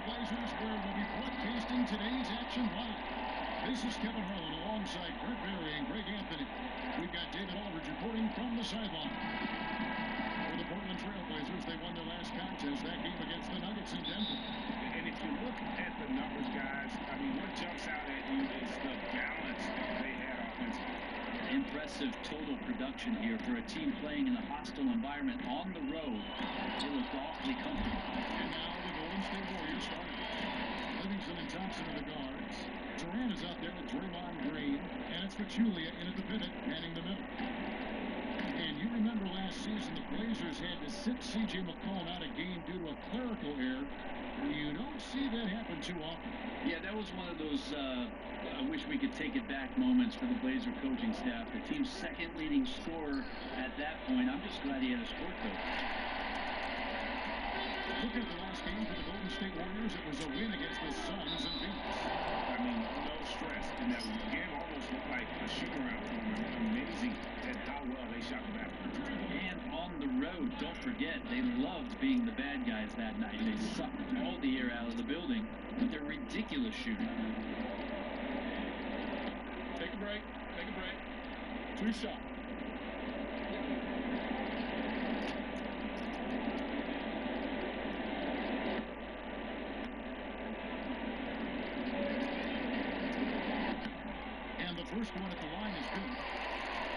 Trailblazers, where we'll be broadcasting today's action live. This is Kevin Harlan alongside Brent Barry and Greg Anthony. We've got David Aldridge reporting from the sideline. For the Portland Trailblazers, they won their last contest, that game against the Nuggets in Denver. And if you look at the numbers, guys, I mean, what jumps out at you is the balance they had offensively. Impressive total production here for a team playing in a hostile environment on the road. They looked awfully comfortable. And now the Golden State Warriors starters. Livingston and Thompson are the guards. Durant is out there with Draymond Green, and it's Pachulia in at the pivot, manning the middle. And you remember last season the Blazers had to sit C.J. McCollum out of game due to a clerical error. You don't see that happen too often. Yeah, that was one of those I wish we could take it back moments for the Blazer coaching staff. The team's second leading scorer at that point. I'm just glad he had a sport coach. Looking at the last game for the Golden State Warriors, it was a win against the Suns in Phoenix. I mean, no stress in that one. The game almost looked like a shoot-around for them. Amazing at how well they shot the basketball. And on the road, don't forget, they loved being the bad guys that night. They sucked all the air out of the building with their ridiculous shooting. Take a break. Take a break. Two shot. And the first one at the line is good.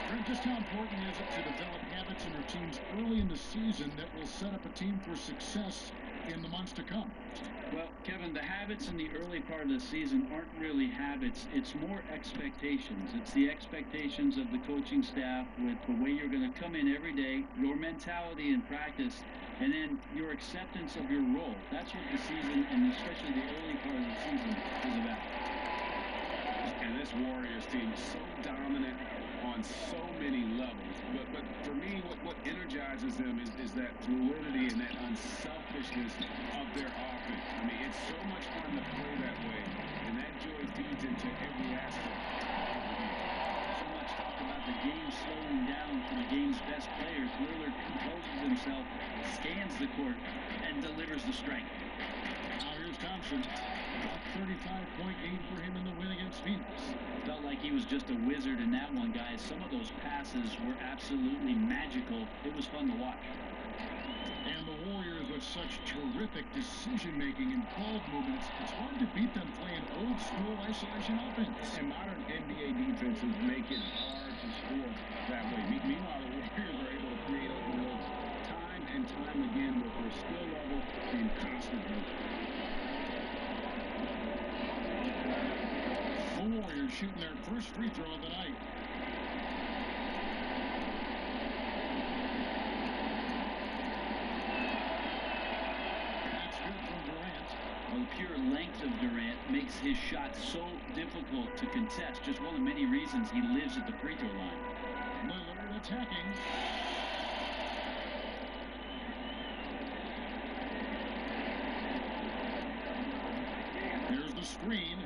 Brent, just how important is it to develop habits and routines early in the season that will set up a team for success in the months to come? Well, Kevin, the habits in the early part of the season aren't really habits. It's more expectations. It's the expectations of the coaching staff with the way you're going to come in every day, your mentality in practice, and then your acceptance of your role. That's what the season, and especially the early part of the season, is about. And this Warriors team is so dominant on so many levels. But for me, what energizes them is that fluidity and that unselfishness of their offense. I mean, it's so much fun to play that way, and that joy feeds into every aspect of the game. So much talk about the game slowing down for the game's best players. Lillard composes himself, scans the court, and delivers the strength. Now here's Thompson. A 35-point game for him in the win against Phoenix. Felt like he was just a wizard in that one, guys. Some of those passes were absolutely magical. It was fun to watch. And the Warriors with such terrific decision-making and ball movement, it's hard to beat them playing old-school isolation offense. And modern NBA defenses make it hard to score that way. Meanwhile, the Warriors are able to create open looks time and time again with their skill level in constant motion. The Warriors shooting their first free throw of the night. That's good from Durant. Well, the pure length of Durant makes his shot so difficult to contest. Just one of many reasons he lives at the free throw line. Lillard attacking. Here's the screen.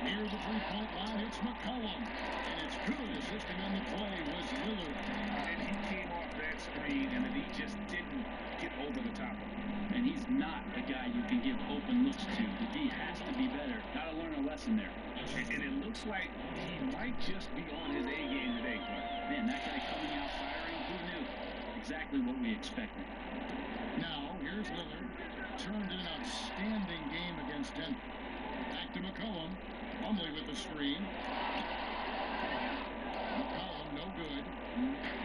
Near the three-point line, it's McCollum. And it's good. Assisting on the play was Lillard. And he came off that screen, and then he just didn't get over the top of it. And he's not a guy you can give open looks to. The D has to be better. Got to learn a lesson there. And it looks like he might just be on his A game today, but man, that guy coming out firing, who knew? Exactly what we expected. Now, here's Lillard. Turned in an outstanding game against Denver. Back to McCollum. Plumlee with the screen. McCollum, no good.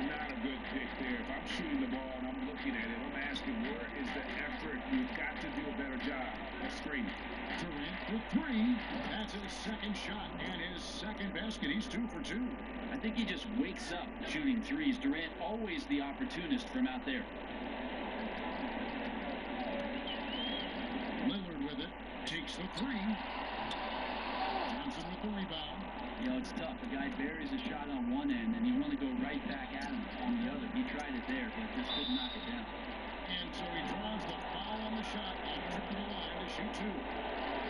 Not a good pick there. If I'm shooting the ball and I'm looking at it, I'm asking, where is the effort? You've got to do a better job of screening. Durant for three. That's his second shot and his second basket. He's 2 for 2. I think he just wakes up shooting threes. Durant always the opportunist from out there. Lillard with it. Takes the three. Thompson with the rebound. You know, it's tough. A guy buries a shot on one end, and you want to go right back at him on the other. He tried it there, but just couldn't knock it down. And so he draws the foul on the shot. On trip to the line to shoot 2.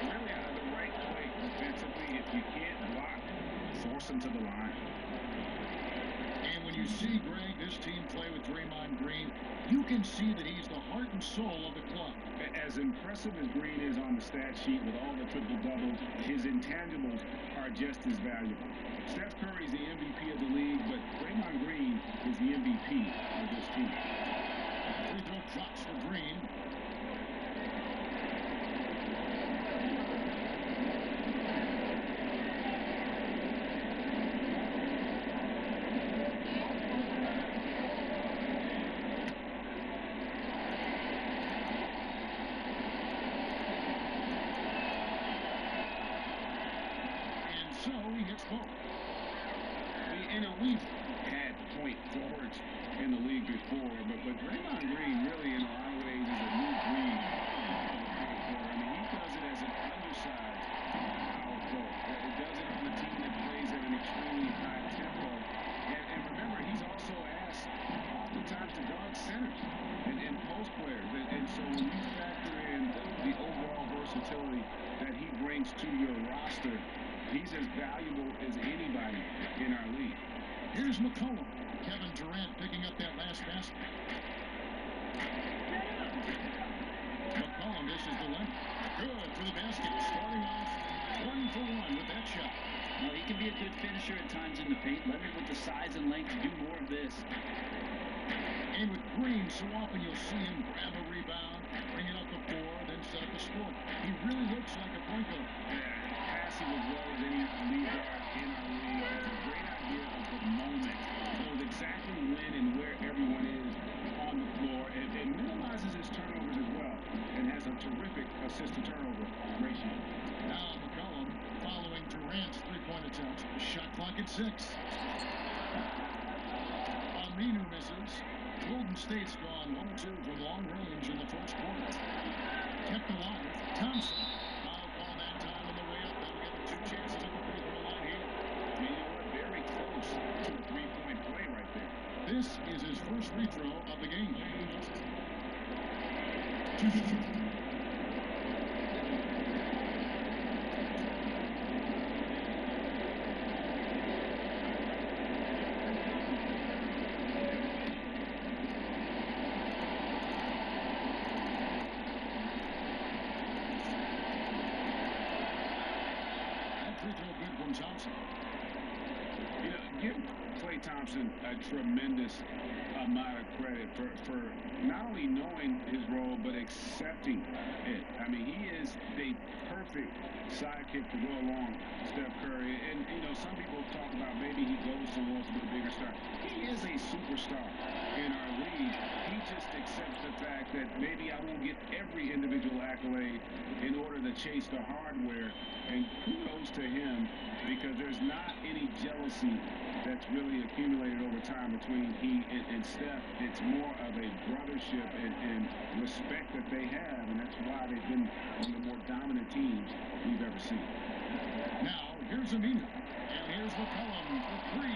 Really the right play defensively. If you can't block, force him to the line. And when you see, Greg, this team play with Draymond Green, you can see that he's the heart and soul of the club. As impressive as Green is on the stat sheet with all the triple-doubles, his intangibles are just as valuable. Steph Curry's the MVP of the league, but Draymond Green is the MVP of this team. Free throw drops for Green. We've had point forwards in the league before, but Draymond Green really, in a lot of ways, is a new breed of a point forward. I mean, he does it as an undersized power forward. He does it on a team that plays at an extremely high tempo. And remember, he's also asked oftentimes to guard centers and post players. And so when you factor in the overall versatility that he brings to your roster, he's as valuable as anybody in our league. Here's McCollum. Kevin Durant picking up that last basket. McCollum dishes to Leonard. Good for the basket. Starting off 1 for 1 with that shot. Well, he can be a good finisher at times in the paint. Leonard with the size and length to do more of this. And with Green, so often you'll see him grab a rebound, bring it up the floor, then set up a score. He really looks like a point guard. Passing as well as any lead guard in our league. It's a great idea of the moment. Knows exactly when and where everyone is on the floor and minimizes his turnovers as well and has a terrific assist-to-turnover ratio. Now McCollum following Durant's three-point attempt. Shot clock at 6. Aminu misses. Golden State's gone 1 2 from long range in the first quarter. Kept alive. Thompson. Foul call that time on the way up. That'll get him 2 chances at the free throw line here. I mean, you know what? Very close to a three-point play right there. This is his first free throw of the game. Thompson. You know, give Klay Thompson a tremendous amount of credit for not only knowing his role, but accepting it. I mean, he is the perfect sidekick to go along Steph Curry. And, you know, some people talk about maybe he goes somewhere else with a bigger star. He is a superstar in our league. He just accepts the fact that maybe I won't get every individual accolade in order to chase the hardware. And kudos to him, because there's not any jealousy that's really accumulated over time between he and Steph. It's more of a brothership and respect that they have, and that's why they've been one of the more dominant teams we've ever seen. Now, here's Aminu, and here's McCollum for 3.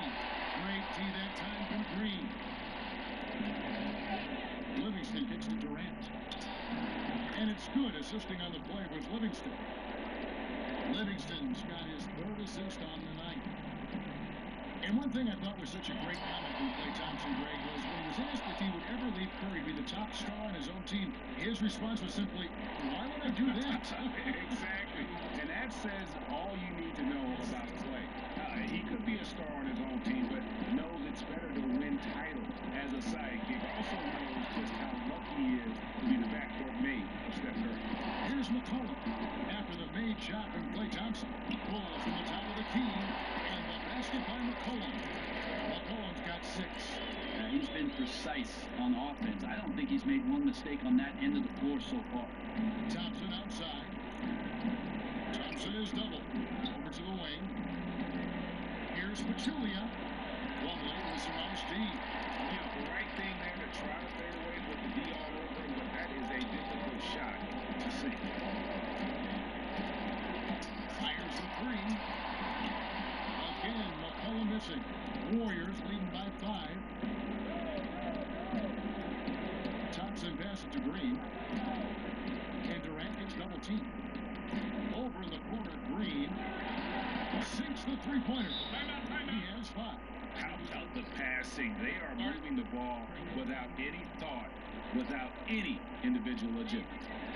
Great D that time from Green. Livingston kicks to Durant. And it's good. Assisting on the play was Livingston. Livingston's got his 3rd assist on the night. And one thing I thought was such a great comment from Klay Thompson, Greg, was when he was asked if he would ever leave Curry to be the top star on his own team, his response was simply, why would I do that? Exactly. And that says all you need to know about Klay. He could be a star on his own team, but knows it's better to win titles as a sidekick. Also knows just how lucky he is to be the backcourt mate of Steph Curry. Here's McCollum. After the made shot from Klay Thompson. Pull from the top of the key. And the basket by McCollum. McCollum's got 6. Yeah, he's been precise on offense. I don't think he's made one mistake on that end of the floor so far. Thompson outside. Thompson is doubled. Over to the wing. Here's Pachulia. Plumlee with some nice D. You know, the right thing there to try to fade away with the D all over him, but that is a difficult shot to sink. Fires the 3. Again, McCollum missing. Warriors leading by 5. Thompson passes to Green. And Durant gets double teamed. Over in the corner, Green sinks the three-pointer. He has 5. How about the passing? They are moving the ball without any thought, without any individual agenda.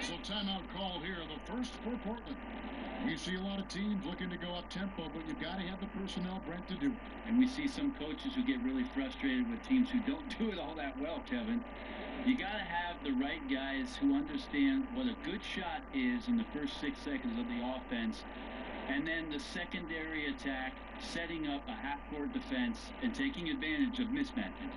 So timeout call here, the first for Portland. You see a lot of teams looking to go up tempo, but you've got to have the personnel, Brent, to do it. And we see some coaches who get really frustrated with teams who don't do it all that well, Kevin. You got to have the right guys who understand what a good shot is in the first 6 seconds of the offense, and then the secondary attack, setting up a half-court defense and taking advantage of mismatches.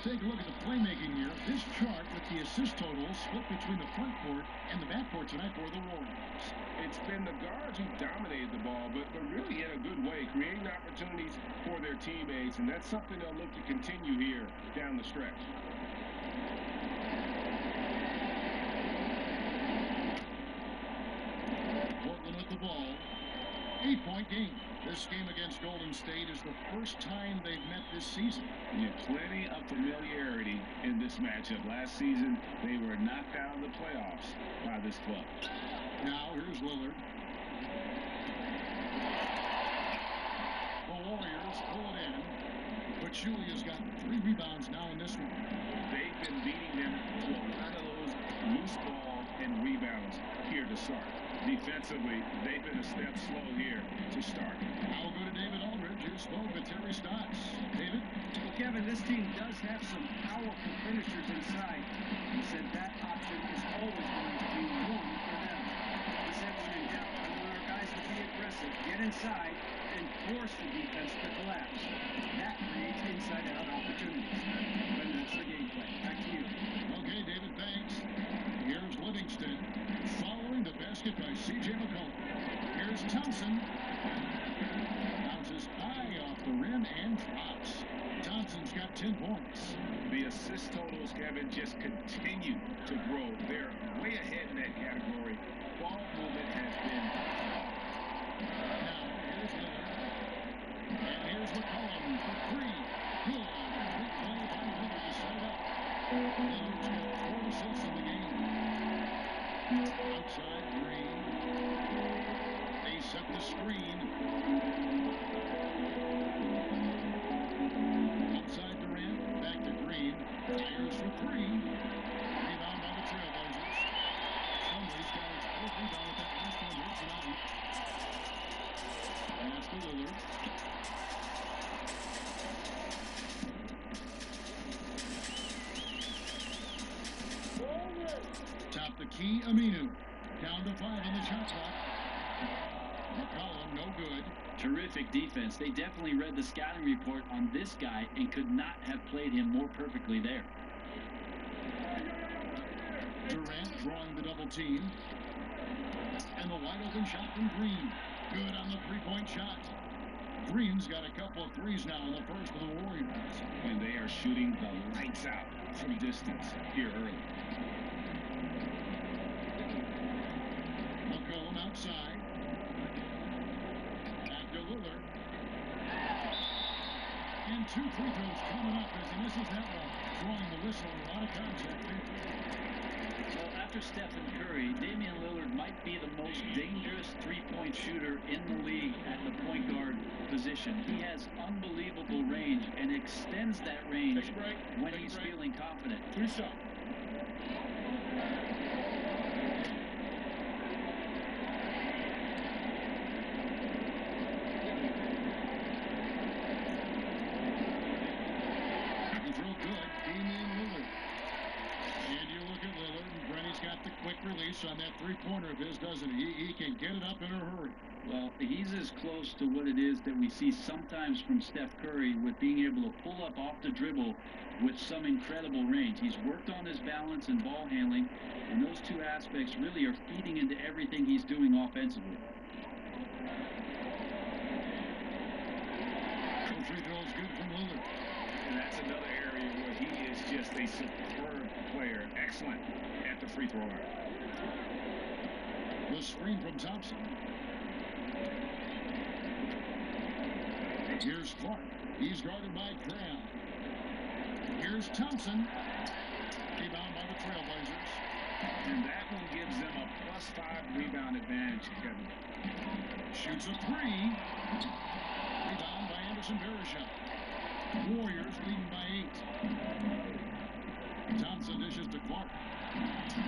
Take a look at the playmaking here. This chart with the assist totals split between the front court and the back court tonight for the Warriors. It's been the guards who dominated the ball, but really in a good way, creating opportunities for their teammates, and that's something they'll look to continue here down the stretch. Portland with the ball. 8-point game. This game against Golden State is the first time they've met this season. Yeah, plenty of familiarity in this matchup. Last season, they were knocked out of the playoffs by this club. Now, here's Lillard. The Warriors pull it in. But Julia's got 3 rebounds now in this one. They've been beating them to a lot of those loose ball and rebounds here to start. Defensively, they've been a step slow here to start. Now we'll go to David Aldridge, who spoke with Terry Stotts. David? Well, Kevin, this team does have some powerful finishers inside. He said that option is always going to be one for them. He said when in doubt, we want our guys to be aggressive, get inside, and force the defense to collapse. That creates inside-out opportunities. And that's the game plan. Back to you. Okay, David, thanks. Here's Livingston. Following the basket by C.J. McCollum. Here's Thompson. Bounces high off the rim and drops. Thompson's got 10 points. The assist totals, Kevin, just continue to grow. They're way ahead in that category. Ball movement has been Now, here's Lillard. And here's McCollum for 3. Good. Big play by Lillard to set it up. Lillard's got 4 assists in the game. Outside Green. They set the screen. Outside Durant. Back to Green. Fires for 3. Rebound by the Trailblazers. Chumley's got his 4th rebound with that last one here tonight. Pass to Lillard. Top the key, Aminu. Down to 5 on the shot clock. McCollum, no good. Terrific defense. They definitely read the scouting report on this guy and could not have played him more perfectly there. Durant drawing the double team. And the wide open shot from Green. Good on the 3-point shot. Green's got a couple of threes now in the first for the Warriors. and they are shooting the lights out from distance here early. McCollum outside. Back to Lillard. And 2 free throws coming up as he misses that one. Drawing the whistle and a lot of contact there. Well, after Stephen Curry, Damian Lillard might be the most dangerous three-point shooter in the league at the point guard position. He has unbelievable range and extends that range when he's feeling confident. 3 shot. He's real good, Damian Lillard. And you look at Lillard, and Brenny's got the quick release on that three-pointer of his, doesn't he? He can get it up in a hurry. Well, he's as close to what it is that we see sometimes from Steph Curry with being able to pull up off the dribble with some incredible range. He's worked on his balance and ball handling, and those two aspects really are feeding into everything he's doing offensively. No free throws good from Lillard. And that's another area where he just a superb player. Excellent at the free throw line. The screen from Thompson. Here's Clark. He's guarded by Graham. Here's Thompson. Rebound by the Trailblazers. And that one gives them a +5 rebound advantage, Kevin. Shoots a three. Rebound by Anderson Varejao. Warriors leading by 8. Thompson dishes to Clark.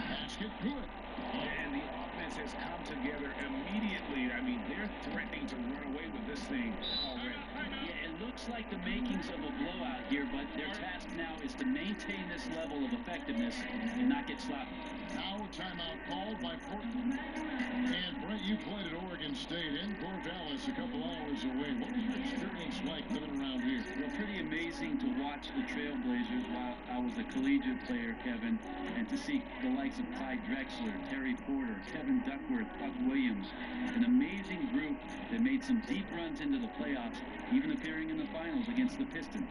Basket good. And the offense has come together immediately. I mean, they're threatening to run away with this thing already. Yeah, it looks like the makings of a blowout here, but their task now is to maintain this level of effectiveness and not get sloppy. Now timeout called by Portland. And Brent, you played at Oregon State in Corvallis a couple hours away. What was your experience like living around here? Well, pretty amazing to watch the Trailblazers while I was a collegiate player, Kevin, and to see the likes of Clyde Drexler, Terry Porter, Kevin Duckworth, Buck Williams, an amazing group that made some deep runs into the playoffs, even appearing in the finals against the Pistons.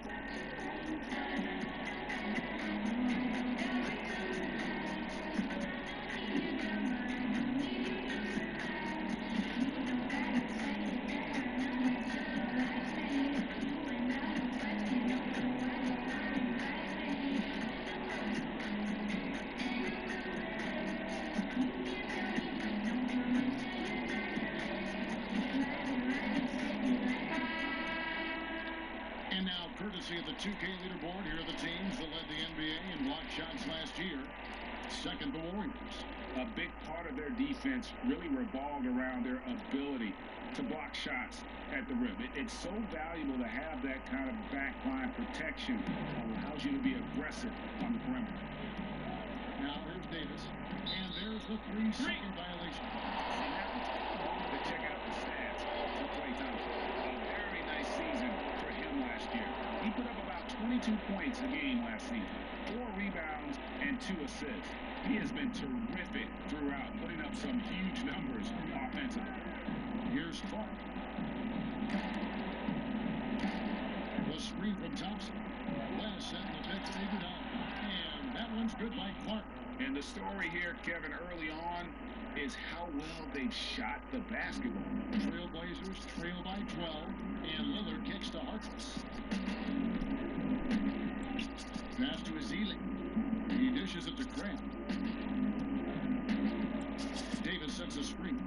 Courtesy of the 2K leaderboard, here are the teams that led the NBA in block shots last year. Second, the Warriors. A big part of their defense really revolved around their ability to block shots at the rim. It's so valuable to have that kind of backline protection. Allows you to be aggressive on the perimeter. Now here's Davis. And there's the 3-second violation. To check out the stats for Klay Thompson. A very nice season for him last year. He put up about 22 points a game last season, 4 rebounds and 2 assists. He has been terrific throughout, putting up some huge numbers offensively. Here's Clark. The screen from Thompson. Last set in the pick for Iguodala. And that one's good by Clark. And the story here, Kevin, early on is how well they've shot the basketball. Trailblazers trail by 12, and Lillard kicks to Harkless. Pass to Ezeli. He dishes it to Graham. Davis sets a screen.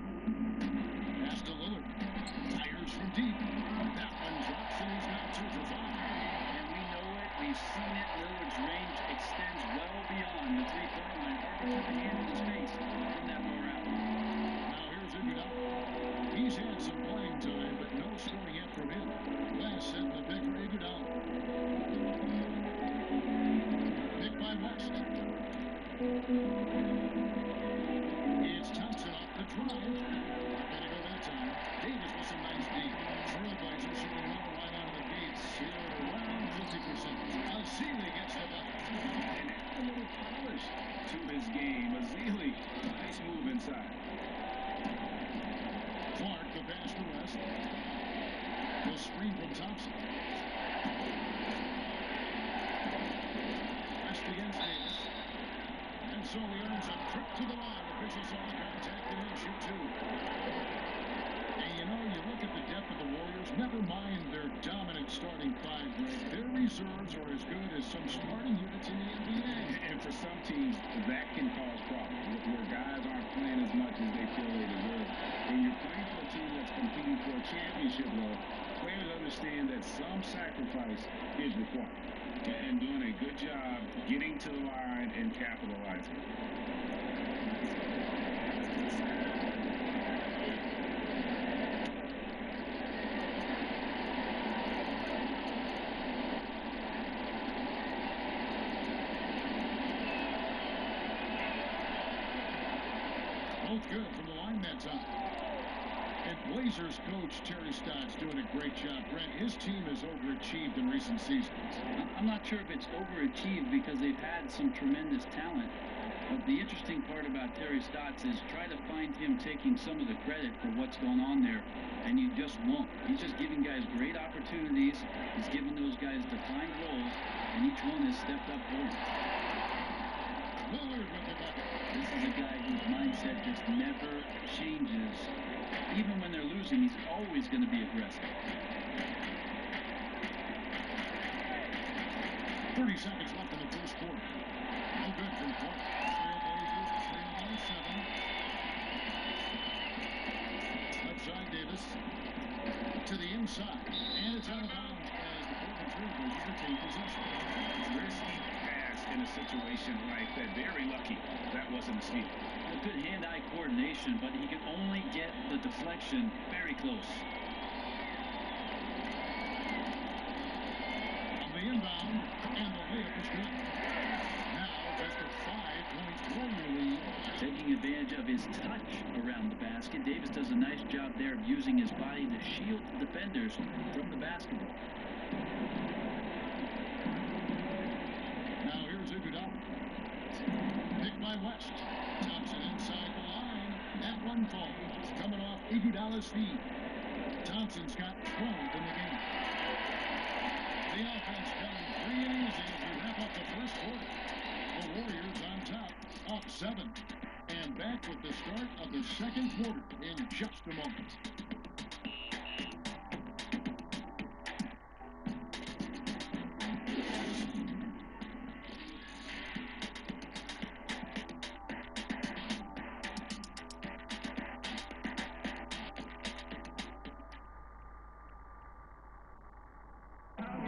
Pass to Lillard. Fires from deep. That one drops, and he's got 2 for 5. And we know it. We've seen it. Lillard's range extends well beyond the 3-point line. Hard to put the hand in his face from that far out. Now here's Iguodala. He's had some playing time, but no scoring yet from him. Last set in the pick for Iguodala. Pick by West. It's Thompson off the drive. Not going to go that time. Davis with some nice deep. Trailblazers shooting well right out of the gates. Here around 50%. Ezeli gets the bucket. And add a little polish to his game. Ezeli, nice move inside. Clark, the pass to West. The screen from Thompson. West against Davis. And so he earns a trip to the line. Officials saw the contact, and he'll shoot 2. And you know, you look at the depth of the Warriors, never mind their dominant starting 5, Greg. Their reserves are as good as some starting units in the NBA. And for some teams, that can cause problems, where guys aren't playing as much as they feel they deserve. When you're playing for a team that's competing for a championship, though, players understand that some sacrifice is required. And doing a good job getting to the line and capitalizing. Both good from the line that time. And Blazers coach Terry Stott's doing a great job. Brent, his team has overachieved in recent seasons. I'm not sure if it's overachieved because they've had some tremendous talent, But the interesting part about Terry Stotts is try to find him taking some of the credit for what's going on there, and you just won't. He's just giving guys great opportunities. He's giving those guys defined roles, and each one has stepped up for him. Lillard with the bucket. This is a guy whose mindset just never changes. Even when they're losing, he's always going to be aggressive. 30 seconds left in the first quarter. No good from Clark. Trailblazers trail by 7. Left side, Davis. To the inside. And it's out of bounds as the Portland Trailblazers retain possession. Risky pass in a situation like that. Very lucky that wasn't a steal. A good hand-eye coordination, but he could only get the deflection very close. On the inbound, and the layup is good. Now just a 5-point Warrior lead. Taking advantage of his touch around the basket. Davis does a nice job there of using his body to shield the defenders from the basketball. Now here's Iguodala. Picked by West. Thompson inside the line. That one falls. Coming off Iguodala's feet. Thompson's got 12 in the game. The offense down free and easy as we wrap up the first quarter. The Warriors on top, up 7. And back with the start of the second quarter in just a moment.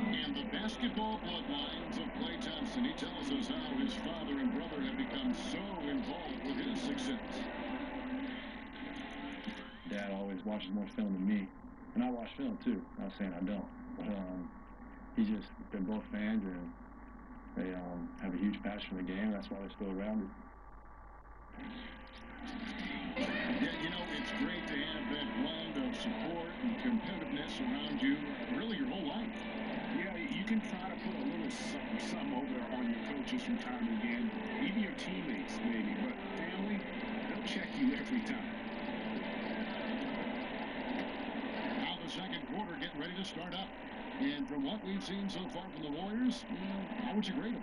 And the basketball bloodlines of Klay Thompson. He tells us how his father and brother have become so involved with his success. Dad always watches more film than me. And I watch film too. Not saying I don't. But they're both fans, and they have a huge passion for the game. That's why they're still around it. Yeah, it's great to have that blend of support and competitiveness around you really your whole life. Yeah, you can try to put a little some over on your coaches from time to again, even your teammates maybe, but family, they'll check you every time. Now the second quarter getting ready to start up. And from what we've seen so far from the Warriors, how would you grade them?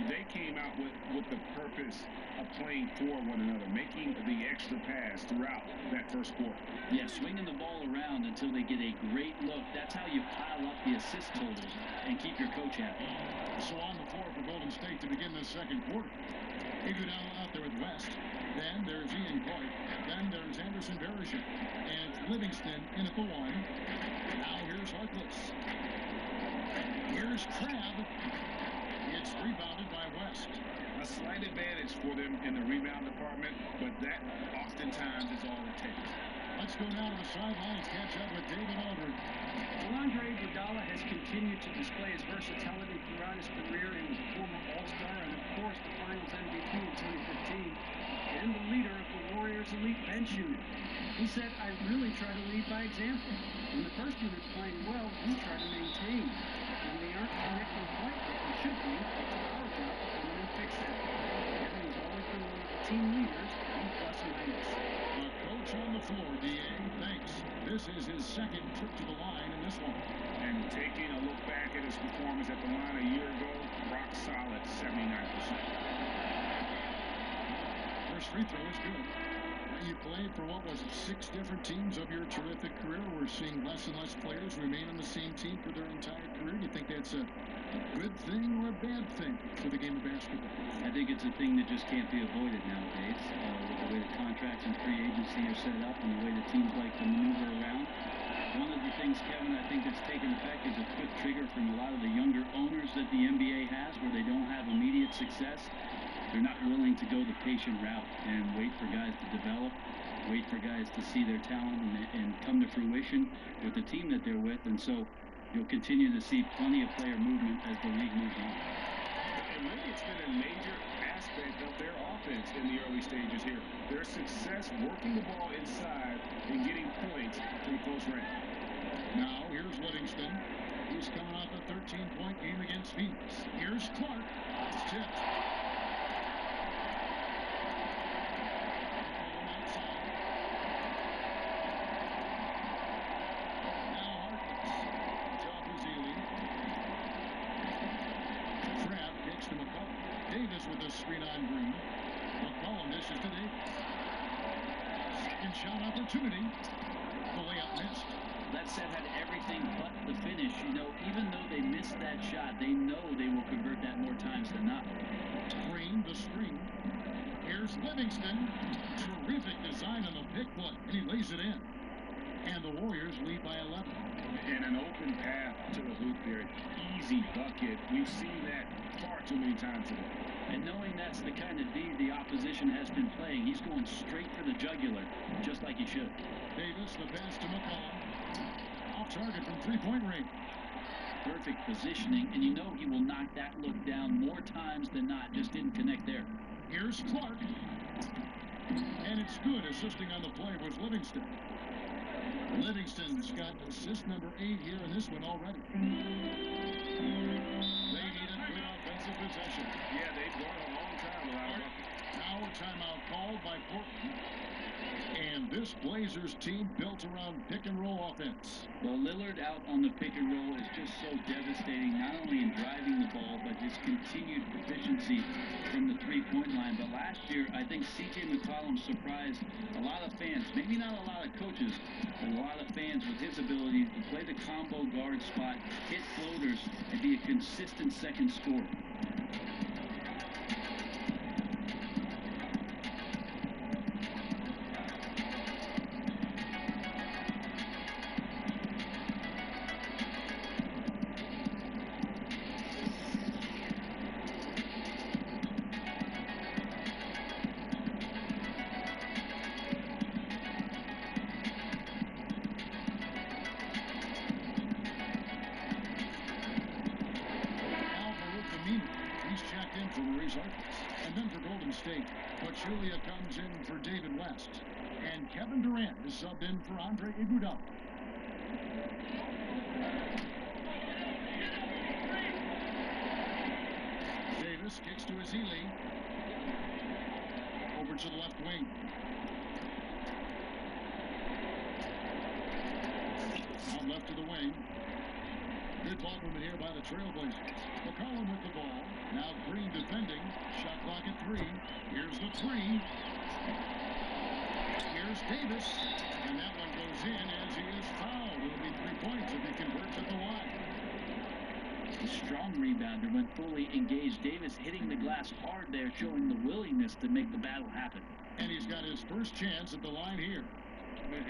They came out with the purpose of playing for one another, making the extra pass throughout that first quarter. Yeah, swinging the ball around until they get a great look. That's how you pile up the assist totals and keep your coach happy. So on the floor for Golden State to begin the second quarter. Iguodala out there with West. Then there's Ian Clark. Then there's Anderson Varejao. And Livingston in at the 1. Now here's Harkless. Here's Crabbe. It's rebounded by West. A slight advantage for them in the rebound department, but that oftentimes is all it takes. Let's go now to the sidelines, catch up with David Aldridge. Andre Iguodala has continued to display his versatility throughout his career. He was a former All-Star and, of course, the Finals MVP in 2015 and the leader of the Warriors' elite bench unit. He said, "I really try to lead by example. When the first unit's playing well, we try to maintain. When they aren't connecting quite like they should be, it's our job to come in and fix that. Kevin's always been one of the team leaders, plus minus." The coach on the floor, D.A., thanks. This is his second trip to the line in this one. And taking a look back at his performance at the line a year ago, rock solid, 79%. First free throw is good. You played for, 6 different teams of your terrific career. We're seeing less and less players remain on the same team for their entire career. Do you think that's a good thing or a bad thing for the game of basketball? I think it's a thing that just can't be avoided nowadays. With the way the contracts and free agency are set up and the way the teams like to maneuver around. One of the things, Kevin, I think that's taken effect is a quick trigger from a lot of the younger owners that the NBA has where they don't have immediate success. They're not willing to go the patient route and wait for guys to develop, wait for guys to see their talent and come to fruition with the team that they're with. And so you'll continue to see plenty of player movement as the league moves on. And really, it's been a major aspect of their offense in the early stages here. Their success working the ball inside and getting points from close range. Now, here's Livingston. He's coming off a 13-point game against Phoenix. Here's Clark. It's tipped. with a screen on Green. McCollum dishes to Davis. Second shot opportunity. The layup missed. That set had everything but the finish. You know, even though they missed that shot, they know they will convert that more times than not. Green, the screen. Here's Livingston. Terrific design on the pick play, and he lays it in. And the Warriors lead by 11. And an open path to the hoop there. Easy bucket. We've seen that far too many times today. And knowing that's the kind of D the opposition has been playing, he's going straight for the jugular, just like he should. Davis, the pass to McCollum. Off target from three-point range. Perfect positioning, and you know he will knock that look down more times than not. Just didn't connect there. Here's Clark. And it's good. Assisting on the play was Livingston. Livingston's got assist number 8 here in this one already. They need a good offensive possession. Yeah, they've gone a long time without a bucket. Now a timeout called by Portland. And this Blazers team built around pick-and-roll offense. Well, Lillard out on the pick-and-roll is just so devastating, not only in driving the ball, but his continued proficiency from the three-point line. But last year, I think C.J. McCollum surprised a lot of fans, maybe not a lot of coaches, but a lot of fans with his ability to play the combo guard spot, hit floaters, and be a consistent second scorer. And then for Golden State, Pachulia comes in for David West. And Kevin Durant is subbed in for Andre Iguodala. Davis kicks to Azili. Over to the left wing. Out left to the wing. Good ball movement here by the Trailblazers. McCollum with the ball. Now Green defending. Shot clock at 3. Here's the 3. Here's Davis. And that one goes in as he is fouled. It'll be 3 points if he converts at the line. A strong rebounder when fully engaged. Davis hitting the glass hard there, showing the willingness to make the battle happen. And he's got his first chance at the line here.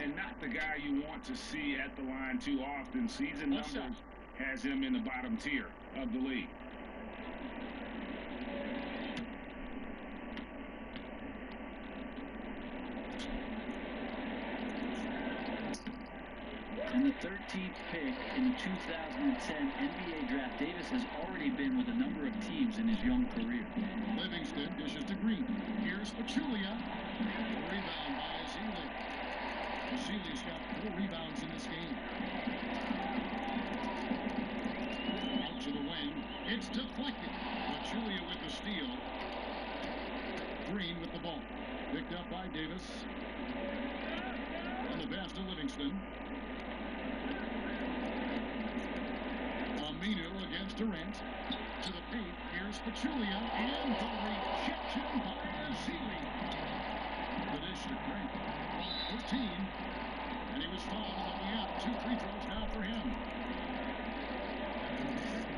And not the guy you want to see at the line too often. Season numbers has him in the bottom tier of the league. And the 13th pick in the 2010 NBA draft, Davis has already been with a number of teams in his young career. Livingston dishes to Green. Here's Pachulia. Rebound by Azili. Azili's got 4 rebounds in this game. Out to the wing. It's deflected. Pachulia with the steal. Green with the ball. Picked up by Davis. On the pass to Livingston. Aminu against Durant. To the paint. Here's Pachulia. And the rejection by Azili. The dish to Green. 13. And he was fouled. Yeah, 2 free throws now for him.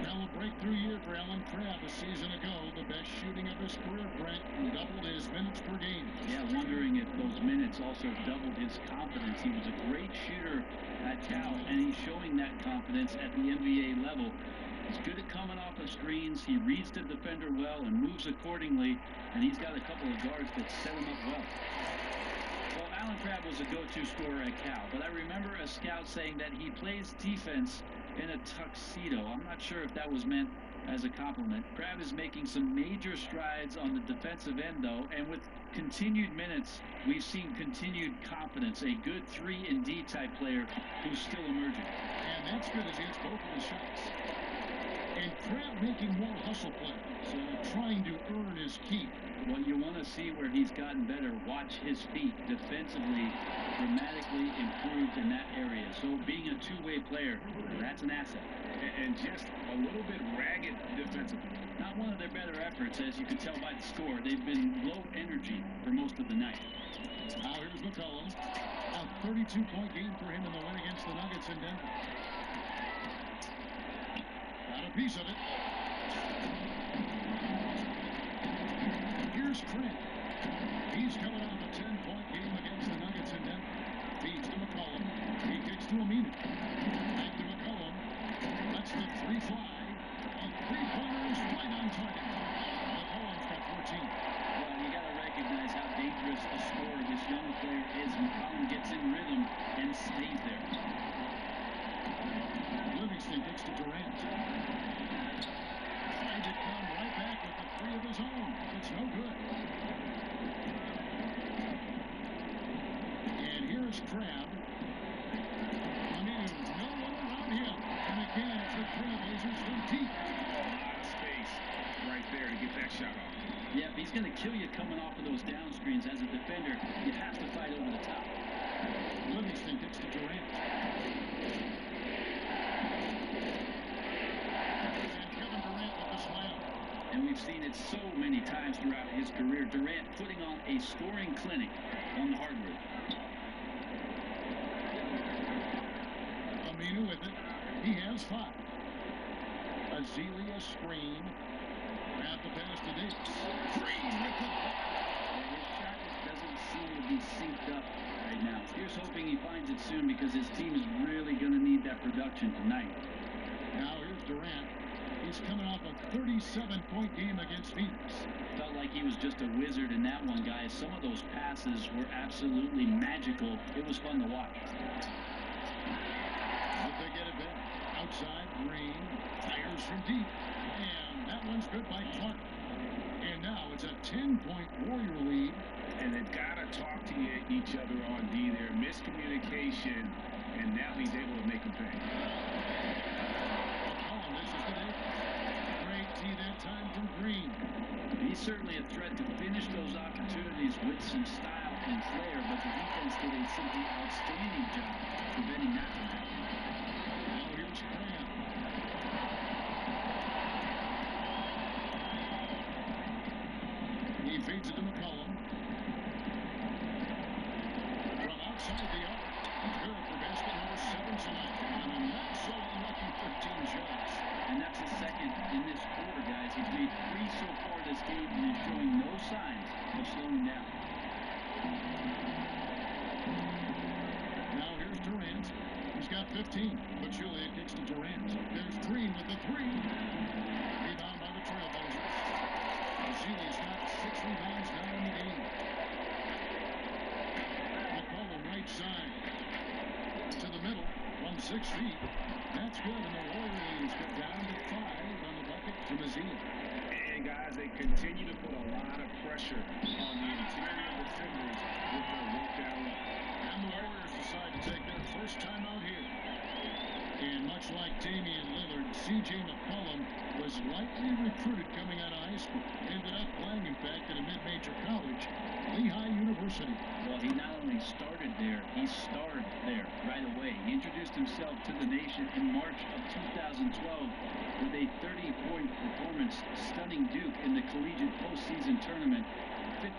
Now a breakthrough year for Alan Crabb a season ago. The best shooting of his career, Brent, and doubled his minutes per game. Yeah, wondering if those minutes also doubled his confidence. He was a great shooter at Cal, and he's showing that confidence at the NBA level. He's good at coming off of screens. He reads the defender well and moves accordingly, and he's got a couple of guards that set him up well. Well, Alan Crabb was a go-to scorer at Cal, but I remember a scout saying that he plays defense in a tuxedo. I'm not sure if that was meant as a compliment. Crabb is making some major strides on the defensive end, though, and with continued minutes, we've seen continued confidence. A good 3-and-D type player who's still emerging. And that's good as he hits both of his shots. And Crab making more hustle plays, trying to earn his keep. Well, you want to see where he's gotten better. Watch his feet. Defensively, dramatically improved in that area. So being a two-way player, that's an asset. And just a little bit ragged defensively. Not one of their better efforts, as you can tell by the score. They've been low energy for most of the night. Now here's McCollum. A 32-point game for him in the win against the Nuggets in Denver. Got a piece of it. Here's Trent. He's coming off a 10-point game against the Nuggets in Denver. Feeds to McCollum. He kicks to Aminu. Back to McCollum. That's the three fly. A three-pointer is right on target. McCollum's got 14. Well, you got to recognize how dangerous a scorer this young player is. McCollum gets in rhythm and stays there. Livingston kicks to Durant. Tried to come right back with the three of his own. It's no good. And here's Crab. Aminu, no one around him. And again, it's the Trailblazers from deep. A lot of space right there to get that shot off. Yeah, if he's going to kill you coming off of those down screens as a defender, you have to fight over the top. Livingston kicks to Durant. And Kevin Durant with the slam. And we've seen it so many times throughout his career. Durant putting on a scoring clinic on the hardwood. Aminu with it. He has 5. Azealia screen. Grab the pass to Davis. Green with the block. His shot just doesn't seem to be synced up right now. Here's hoping he finds it soon because his team is really going to need that production tonight. Now here's Durant. He's coming off a 37-point game against Phoenix. Felt like he was just a wizard in that one, guys. Some of those passes were absolutely magical. It was fun to watch. But they get it back. Outside, Green fires from deep. And that one's good by Clark. And now it's a 10-point Warrior lead. And they've got to talk to each other on D there. Miscommunication, and now he's able to make them pay. McCollum dishes to Davis. Great D that time from Green. He's certainly a threat to finish those opportunities with some style and flair, but the defense did a simply outstanding job preventing that from happening. Now here's Crab. He feeds it to McCollum. From outside the arc. Good for basket number 7 tonight. On a not so unlucky 15 shots. And that's the second in this quarter, guys. He's made 3 so far this game and is showing no signs of slowing down. Now here's Durant. He's got 15. But Julia kicks to Durant. There's Green with the 3. Rebound by the Trailblazers. Azealia's got 6 rebounds now in the game. McCollum right side. To the middle from 6 feet. That's good. And the Warrior lead is cut down to 5 on the bucket from Azealia. And guys, they continue to put a lot of pressure on the interior defenders with their work down low. And the Warriors decide to take their first time out here. And much like Damian Lillard, C.J. McCollum was lightly recruited coming out of high school. Ended up playing, in fact, at a mid-major college, Lehigh University. Well, he not only started there, he starred there right away. He introduced himself to the nation in March of 2012 with a 30-point performance, stunning Duke in the collegiate postseason tournament.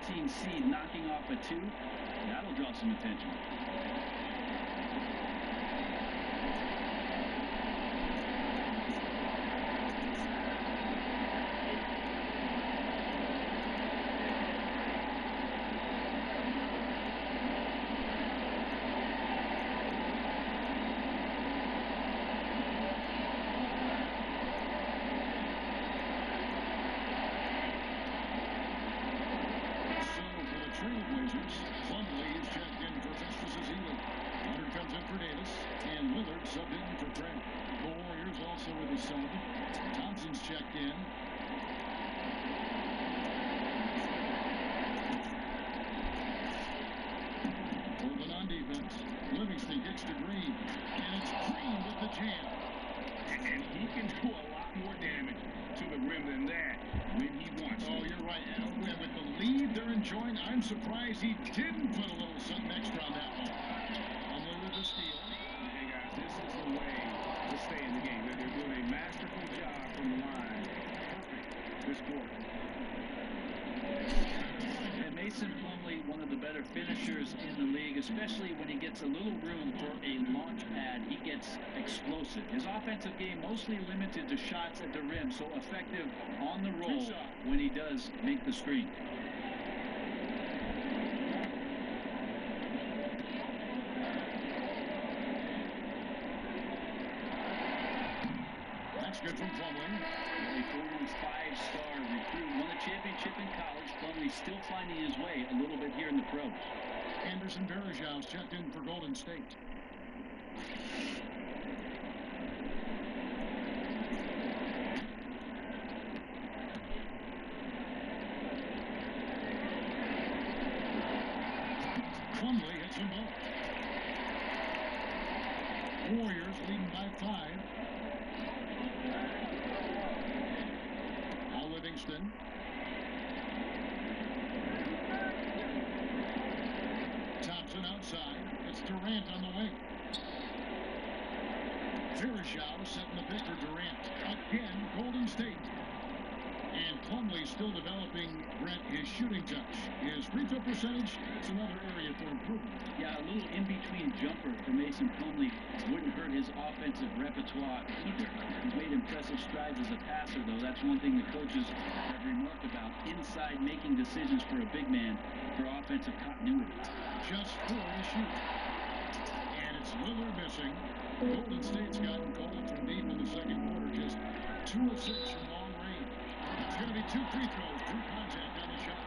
15 seed knocking off a 2. That'll draw some attention. Trailblazers. Plumlee is checked in for Festus Azealia. Leonard comes in for Davis. And Lillard subbed in for Crab. The Warriors also with a sub. Thompson's checked in. Portland on defense. Livingston kicks to Green. And it's Green with the jam. And he can do a lot more damage I'm surprised he didn't put a little something extra on that one. Plumlee with the steal. Hey, guys, this is the way to stay in the game. They're doing a masterful job from the line. Perfect this quarter. And Mason Plumlee, one of the better finishers in the league, especially when he gets a little room for a launch pad. He gets explosive. His offensive game mostly limited to shots at the rim, so effective on the roll when he does make the screen. That's good from Plumlee. A former five-star recruit, won a championship in college. Plumlee still finding his way a little bit here in the pros. Anderson Varejão's checked in for Golden State. Plumlee hits them both. Warriors leading by 5. Now Livingston. Thompson outside. It's Durant on the wing. Varejão setting the pick for Durant. Again, Golden State. And Plumlee still developing, Brent, his shooting touch. His free throw percentage, that's another area for improvement. Yeah, a little in-between jumper for Mason Plumlee wouldn't hurt his offensive repertoire either. He's made impressive strides as a passer, though. That's one thing the coaches have remarked about. Inside making decisions for a big man for offensive continuity. Just 4 to shoot. And it's Lillard missing. Golden State's gotten cold from deep in the second quarter. Just 2 of 6 from long range. It's going to be 2 free throws, through contact on the shot.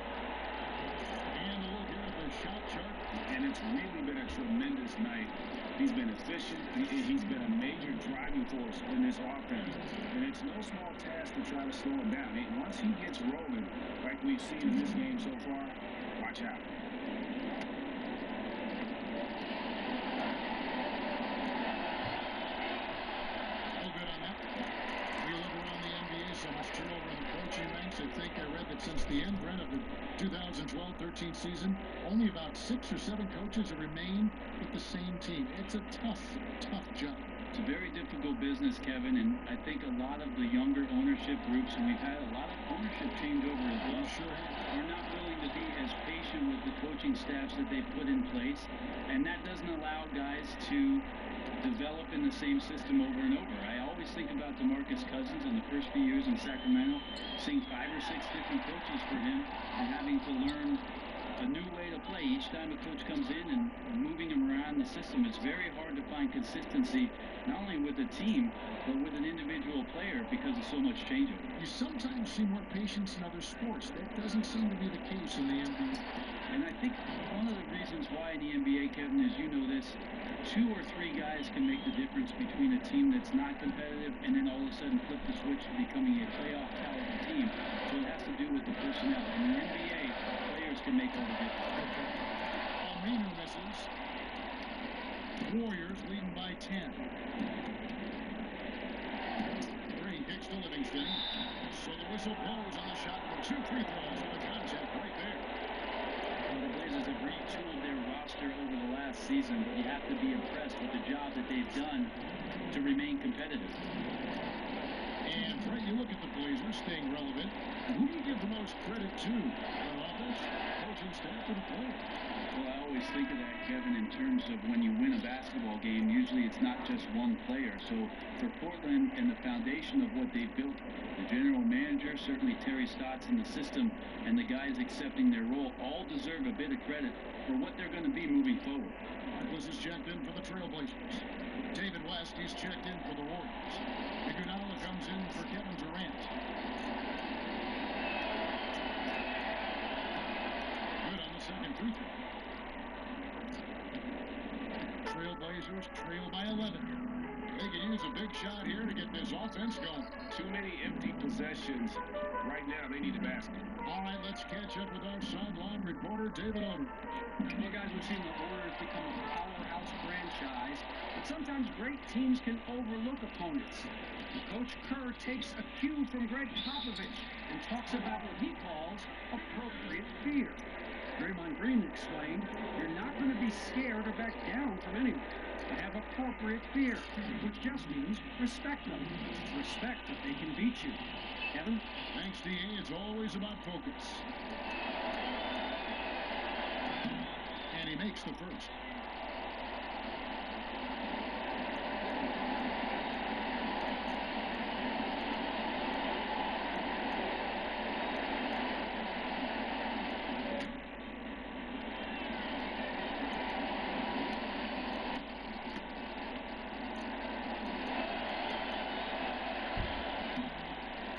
And a look here at the shot chart. And it's really been a tremendous night. He's been efficient. He's been a major driving force in this offense. And it's no small task to try to slow him down. Once he gets rolling, like we've seen in this game so far, watch out. So much turnover in the coaching ranks. I think I read that since the end, Brent, of the 2012-13 season, only about 6 or 7 coaches have remained with the same team. It's a tough job. It's a very difficult business, Kevin, and I think a lot of the younger ownership groups, and we've had a lot of ownership changeover as well, are not willing to be as patient with the coaching staffs that they've put in place, and that doesn't allow guys to develop in the same system over and over. I always think about DeMarcus Cousins in the first few years in Sacramento, seeing 5 or 6 different coaches for him and having to learn a new way to play each time a coach comes in and moving him around the system. It's very hard to find consistency, not only with a team, but with an individual player because of so much changeover. You sometimes see more patience in other sports. That doesn't seem to be the case in the NBA. And I think one of the reasons why in the NBA, Kevin, is you know this, 2 or 3 guys can make the difference between a team that's not competitive and then all of a sudden flip the switch to becoming a playoff caliber team. So it has to do with the personnel. In the NBA, players can make all the difference. Alminu misses. Warriors leading by 10. Green kicks to Livingston. So the whistle blows on the shot for 2 free throws on the contact right there. Well, the Blazers have retooled their roster over the last season, but you have to be impressed with the job that they've done to remain competitive. And, Fred, you look at the Blazers staying relevant. Who do you give the most credit to? On offense, coaching staff, or the players? Well, I always think of that, Kevin, in terms of when you win a basketball game, usually it's not just one player. So for Portland and the foundation of what they've built, the general manager, certainly Terry Stotts in the system, and the guys accepting their role all deserve a bit of credit for what they're going to be moving forward. Marquis is checked in for the Trailblazers. David West, he's checked in for the Warriors. Iguodala comes in for Kevin Durant. Good on the second free throw. Trailblazers trail by 11. They can use a big shot here to get this offense going. Too many empty possessions. Right now, they need a basket. All right, let's catch up with our sideline reporter, David Odom. Well, guys, we've seen the Warriors become a powerhouse franchise, but sometimes great teams can overlook opponents. Coach Kerr takes a cue from Greg Popovich and talks about what he calls appropriate fear. Draymond Green explained, "You're not going to be scared or back down from anyone. Have appropriate fear, which just means respect them. Respect that they can beat you." Kevin? Thanks, DA. It's always about focus. And he makes the first.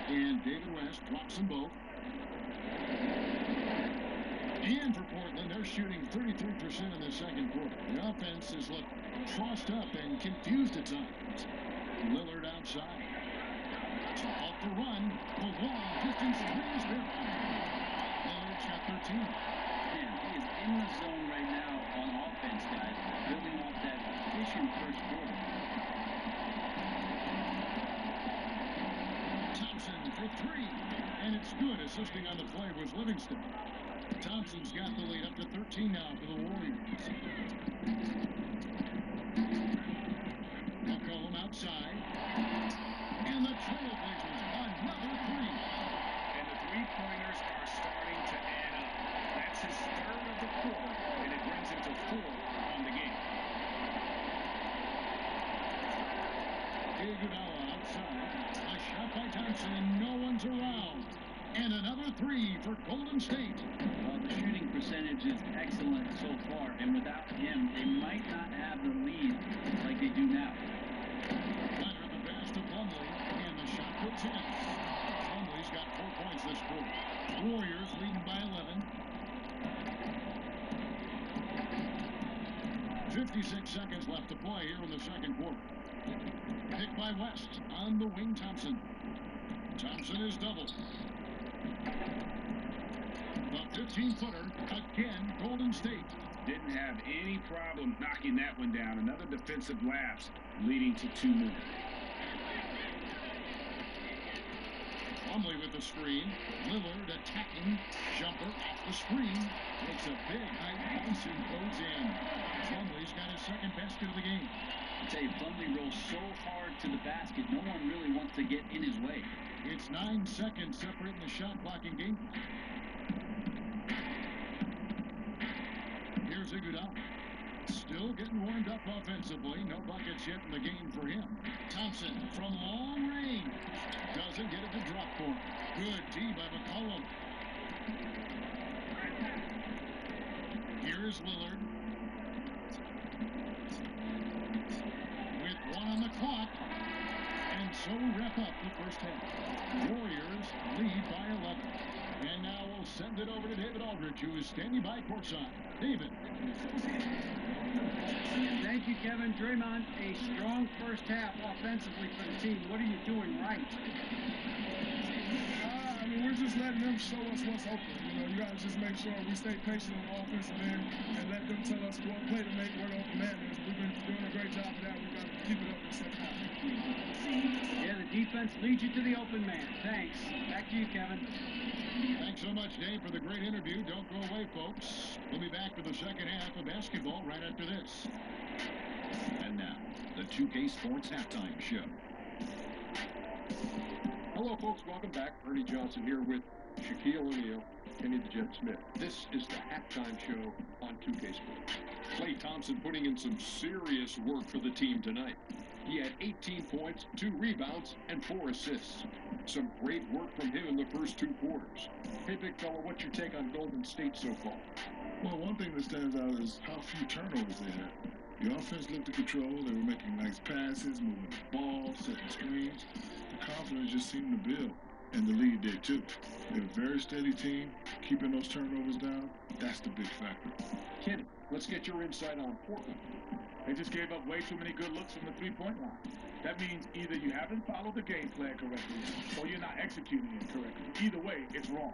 And David West drops them both. And for Portland, they're shooting 33% in the second quarter. The offense has looked tossed up and confused at times. Lillard outside. Off the run. The long distance three is good. Lillard's got 13. Man, he is in the zone right now on offense, guys, building off that efficient first quarter. Thompson for three. And it's good. Assisting on the play was Livingston. Thompson's got the lead up to 13 now for the Warriors. McCollum outside. And the Trailblazers another three. And the three-pointers are starting to add up. That's his third of the quarter, and it brings him to 4 on the game. Iguodala outside. A shot by Thompson, and no one's around. And another three for Golden State. The shooting percentage is excellent so far, and without him, they might not have the lead like they do now. Leonard the pass to Plumlee, and the shot goes in. Plumlee's got 4 points this quarter. Warriors leading by 11. 56 seconds left to play here in the second quarter. Picked by West on the wing. Thompson. Thompson is doubled. The 15-footer again. Golden State. Didn't have any problem knocking that one down. Another defensive lapse leading to 2 more. Plumlee with the screen. Lillard attacking. Jumper off the screen. Takes a big high post and goes in. Plumlee's got his second basket of the game. I tell you, Plumlee rolls so hard to the basket, no one really wants to get in his way. It's 9 seconds separating the shot clock and game clock. Here's Iguodala. Still getting warmed up offensively. No buckets yet in the game for him. Thompson from long range. Doesn't get it to drop for him. Good D by McCollum. Here's Lillard. With 1 on the clock. And so we wrap up the first half. Warriors lead by 11. And now we'll send it over to David Aldridge, who is standing by courtside. David. Thank you, Kevin. Draymond, a strong first half offensively for the team. What are you doing right? I mean, we're just letting them show us what's open. You know, you got to just make sure we stay patient on the offensive end and let them tell us what play to make, where the open man is. We've been doing a great job of that. We've got to keep it up in the second half. Yeah, the defense leads you to the open man. Thanks. Back to you, Kevin. Thanks so much, Dave, for the great interview. Don't go away, folks. We'll be back for the second half of basketball right after this. And now, the 2K Sports Halftime Show. Hello, folks. Welcome back. Ernie Johnson here with Shaquille O'Neal, Kenny the Jet Smith. This is the halftime show on 2K Sports. Klay Thompson putting in some serious work for the team tonight. He had 18 points, 2 rebounds, and 4 assists. Some great work from him in the first 2 quarters. Hey, big fella, what's your take on Golden State so far? Well, one thing that stands out is how few turnovers they had. The offense looked in control. They were making nice passes, moving the ball, setting screens. The confidence just seemed to build, and the lead did too. They're a very steady team, keeping those turnovers down. That's the big factor. Kenny, let's get your insight on Portland. They just gave up way too many good looks from the three-point line. That means either you haven't followed the game plan correctly or you're not executing it correctly. Either way, it's wrong.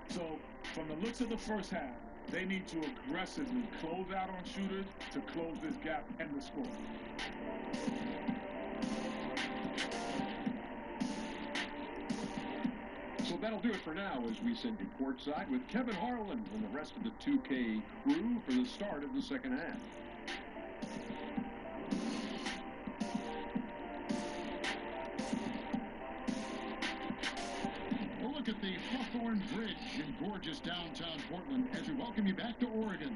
So, from the looks of the first half, they need to aggressively close out on shooters to close this gap and the score. So that that'll do it for now as we send you courtside with Kevin Harlan and the rest of the 2K crew for the start of the second half. We'll look at the Hawthorne Bridge in gorgeous downtown Portland as we welcome you back to Oregon.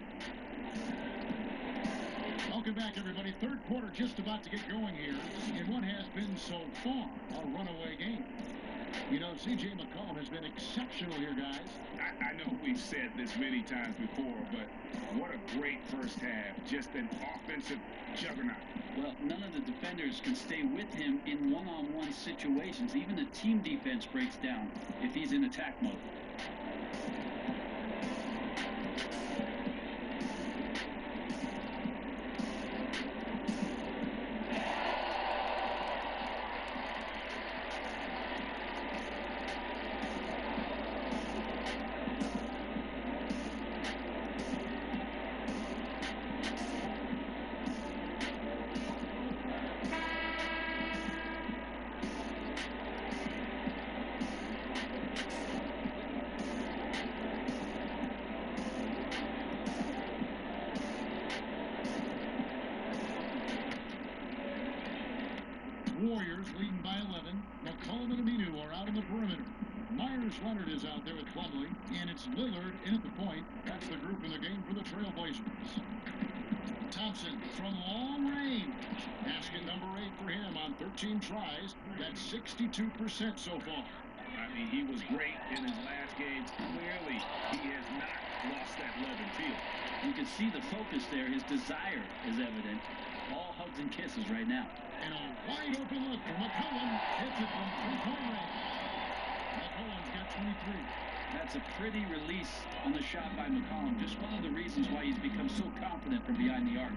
Welcome back, everybody. Third quarter just about to get going here in what has been so far a runaway game. You know, C.J. McCollum has been exceptional here, guys. I know we've said this many times before, but what a great first half. Just an offensive juggernaut. Well, none of the defenders can stay with him in one-on-one situations. Even the team defense breaks down if he's in attack mode. Warriors leading by 11. McCollum and Aminu are out on the perimeter. Myers-Leonard is out there with Plumlee, and it's Lillard in at the point. That's the group in the game for the Trailblazers. Thompson from long range. Basket number 8 for him on 13 tries. That's 62% so far. I mean, he was great in his last game. Clearly, he has not lost that love and feel. You can see the focus there. His desire is evident. All hugs and kisses right now. And a wide open look for McCollum. Hits it from three-point range. McCollum's got 23. That's a pretty release on the shot by McCollum. Just one of the reasons why he's become so confident from behind the arc.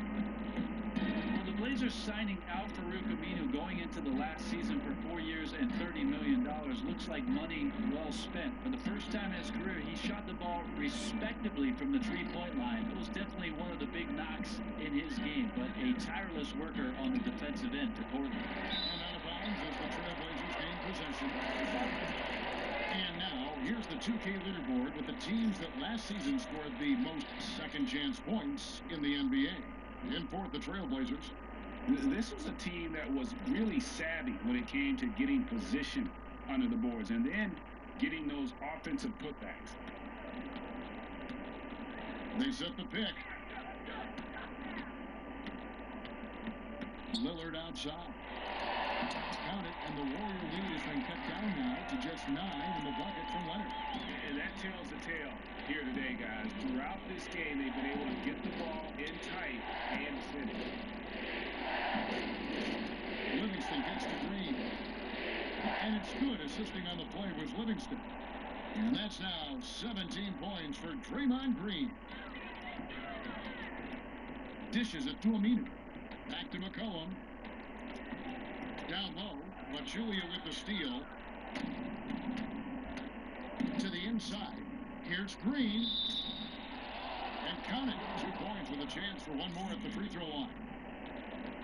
Well, the Blazers signing Al-Farouq Aminu going into the last season for 4 years and $30 million looks like money well spent. For the first time in his career, he shot the ball respectably from the three-point line. It was definitely one of the big knocks in his game, but a tireless worker on the defensive end for Portland. And out of bounds as the Trailblazers gain possession. And now, here's the 2K leaderboard with the teams that last season scored the most second-chance points in the NBA. In fourth, the Trailblazers. This was a team that was really savvy when it came to getting position under the boards and then getting those offensive putbacks. They set the pick. Lillard outside. Count it, and the Warrior lead has been cut down now to just 9 in the bucket from Leonard. And that tells the tale here today, guys. Throughout this game, they've been able to get the ball in tight and finish. Livingston gets to Green. And it's good. Assisting on the play was Livingston. And that's now 17 points for Draymond Green. Dishes it to Aminu. Back to McCollum. Down low. Julia with the steal. To the inside. Here's Green. And count it. 2 points with a chance for one more at the free throw line.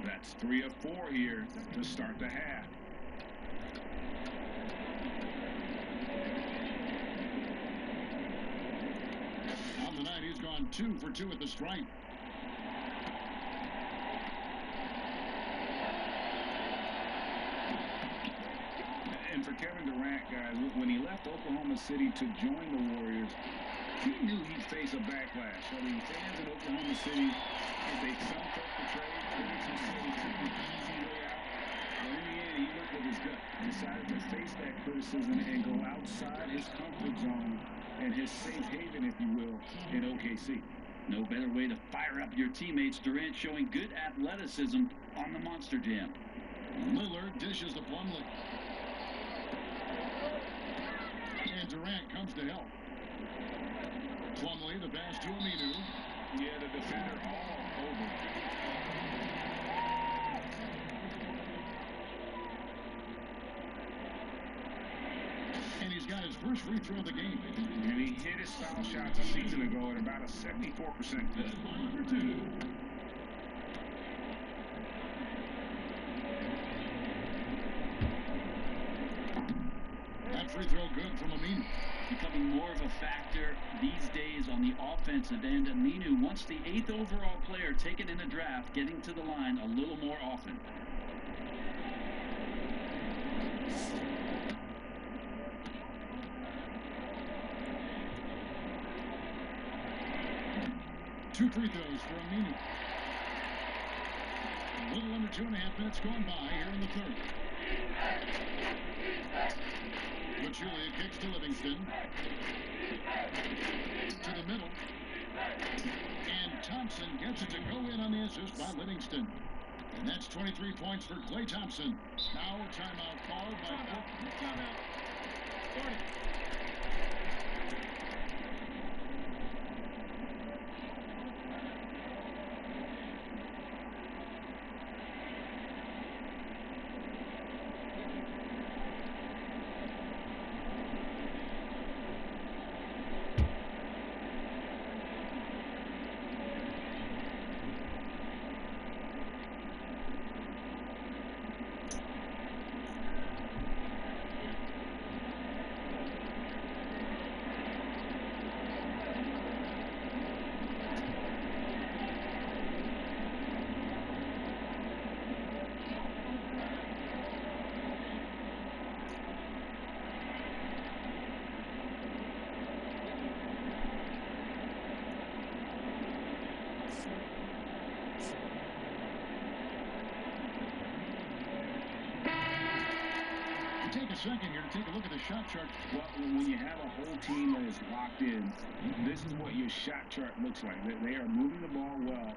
That's 3 of 4 here to start the half. On the night, he's gone 2 for 2 at the stripe. And for Kevin Durant, guys, when he left Oklahoma City to join the Warriors, he knew he'd face a backlash. I mean, fans in Oklahoma City, they some felt betrayed, critics who said he took the easy way out. But in the end, he went with his gut, decided to face that criticism and go outside his comfort zone and his safe haven, if you will, in OKC. No better way to fire up your teammates. Durant showing good athleticism on the Monster Jam. Lillard dishes to Plumlee. And Durant comes to help. Plumlee, the pass to Aminu. Yeah, the defender all over. And he's got his first free throw of the game. And he hit his foul shots a season ago at about a 74% clip. Number 2. That's free throw good from Aminu. Becoming more of a factor these days on the offensive end. Aminu, once the 8th overall player taken in a draft, getting to the line a little more often. Two free throws for Aminu. A little under 2.5 minutes gone by here in the third. Julia kicks to Livingston. To the middle. And Thompson gets it to go in on the assist by Livingston. And that's 23 points for Klay Thompson. Now a timeout called by... Timeout. 40. Take a second here to take a look at the shot chart. Well, when you have a whole team that is locked in, this is what your shot chart looks like. They are moving the ball well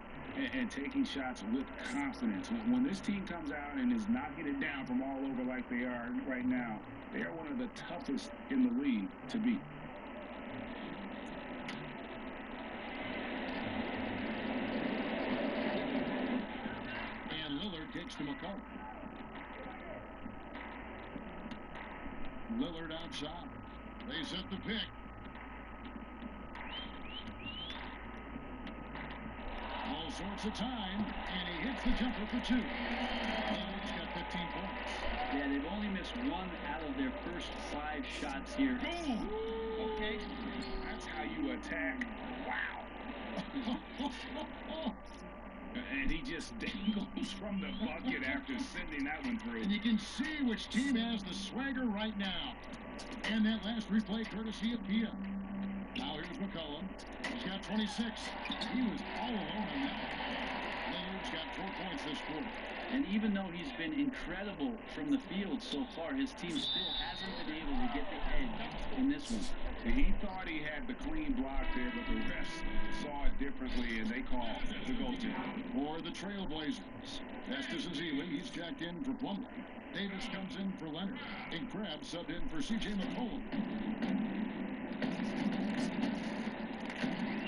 and taking shots with confidence. When this team comes out and is knocking it down from all over like they are right now, they are one of the toughest in the league to beat. And Lillard kicks to McCullough. Lillard outside. They set the pick. All sorts of time, and he hits the jumper for two. Lillard's got 15 points. Yeah, they've only missed one out of their first 5 shots here. Boom! Okay, that's how you attack. Wow. And he just dangles from the bucket after sending that one through. And you can see which team has the swagger right now. And that last replay courtesy of Pia. Now here's McCollum. He's got 26. He was all alone on that. Lillard's got 4 points this quarter. And even though he's been incredible from the field so far, his team still hasn't been able to get the edge in this one. He thought he had the clean block there, but the refs saw it differently, and they called the go-to. For the Trailblazers, Estes Ezeli, he's checked in for Plumlee. Davis comes in for Leonard. And Krabs subbed in for C.J. McCollum.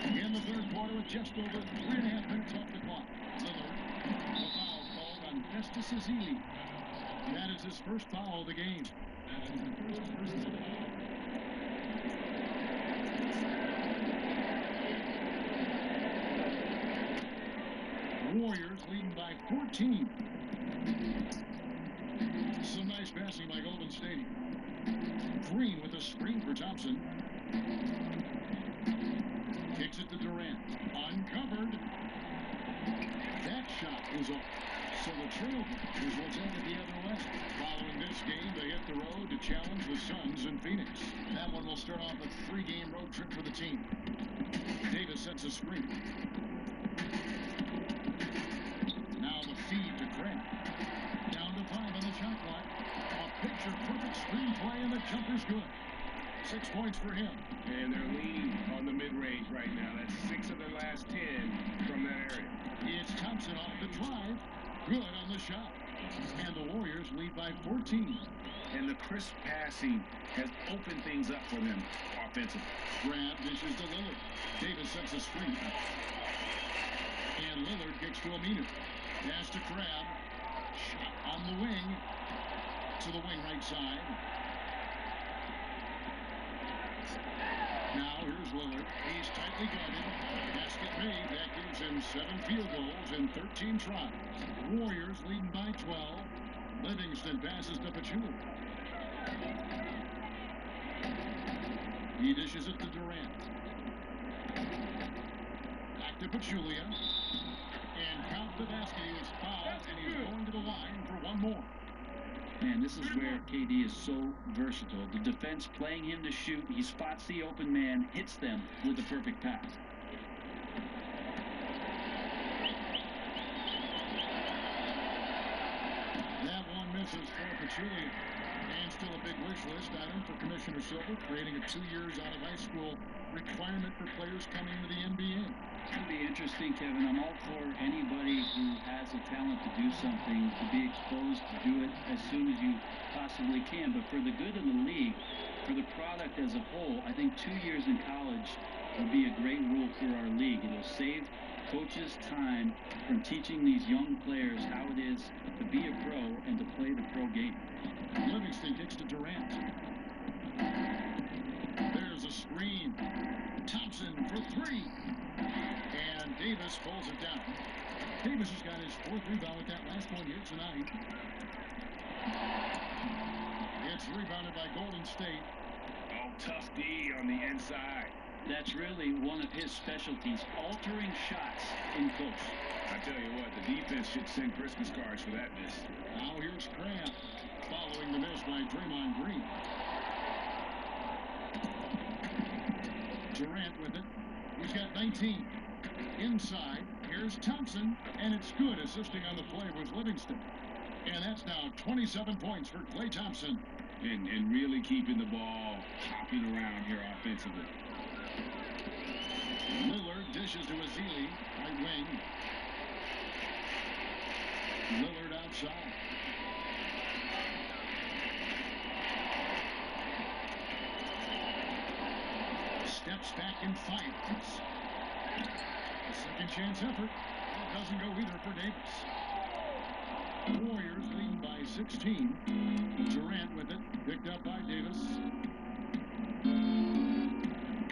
In the third quarter, with just over 3.5 minutes off the clock, Lillard, a foul called on Estes Ezeli. That is his first foul of the game. Warriors leading by 14. Some nice passing by Golden State. Green with a screen for Thompson. Kicks it to Durant. Uncovered. That shot is off. So the Trailblazers will take it the other way. Following this game, they hit the road to challenge the Suns in Phoenix. That one will start off a 3-game road trip for the team. Davis sets a screen. Now the feed to Grant. Down to 5 on the shot clock. A picture-perfect screenplay, and the jumper's good. 6 points for him. And they're leaning on the mid-range right now. That's 6 of their last 10 from that area. It's Thompson off the drive. Good on the shot. And the Warriors lead by 14. And the crisp passing has opened things up for them offensively. Grab dishes to Lillard. Davis sets a screen. And Lillard kicks to Aminu. Pass to Crab. Shot on the wing. To the wing right side. Now here's Lillard. He's tightly guarded. Basket made. That gives him 7 field goals in 13 tries. Warriors leading by 12. Livingston passes to Pachulia. He dishes it to Durant. Back to Pachulia. And count the basket. He was fouled, and he's going to the line for one more. Man, this is where KD is so versatile. The defense playing him to shoot. He spots the open man, hits them with the perfect pass. That one misses for Pachulia. And still a big wish list item for Commissioner Silver, creating a 2 years out of high school requirement for players coming to the NBA. It's going to be interesting, Kevin. I'm all for anybody who has the talent to do something, to be exposed to do it as soon as you possibly can. But for the good of the league, for the product as a whole, I think 2 years in college would be a great rule for our league. It'll save coaches time from teaching these young players how it is to be a pro and to play the pro game. Livingston kicks to Durant. There's a screen. Thompson for three. And Davis pulls it down. Davis has got his fourth rebound with that last one here tonight. It's rebounded by Golden State. Oh, tough D on the inside. That's really one of his specialties, altering shots in post. I tell you what, the defense should send Christmas cards for that miss. Now here's Cramp, following the miss by Draymond Green. Durant with it. He's got 19. Inside, here's Thompson, and it's good, assisting on the play was Livingston. And that's now 27 points for Klay Thompson. And really keeping the ball hopping around here offensively. Lillard dishes to Azili, right wing. Lillard outside. Steps back and fires. Second chance effort. That doesn't go either for Davis. Warriors leading by 16. Durant with it. Picked up by Davis.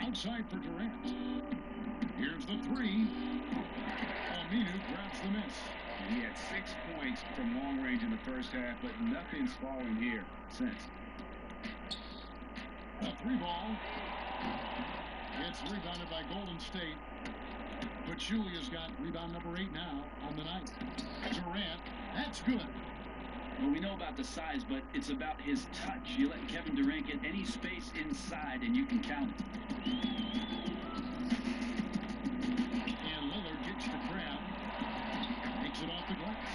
Outside for Durant. Here's the three. Aminu grabs the miss. He had 6 points from long range in the first half, but nothing's fallen here since. A three ball. It's rebounded by Golden State. Pachulia's got rebound number 8 now on the night. Durant, that's good. Well, we know about the size, but it's about his touch. You let Kevin Durant get any space inside, and you can count it. And Lillard gets the Crab. Takes it off the glass.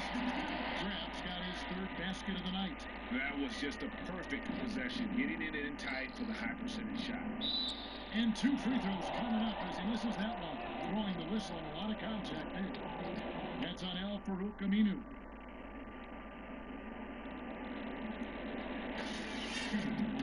Crab's got his third basket of the night. That was just a perfect possession, getting it in tight for the high percentage shot. And 2 free throws coming up as he misses that one. Blowing the whistle and a lot of contact there. That's on Al-Farouq Aminu.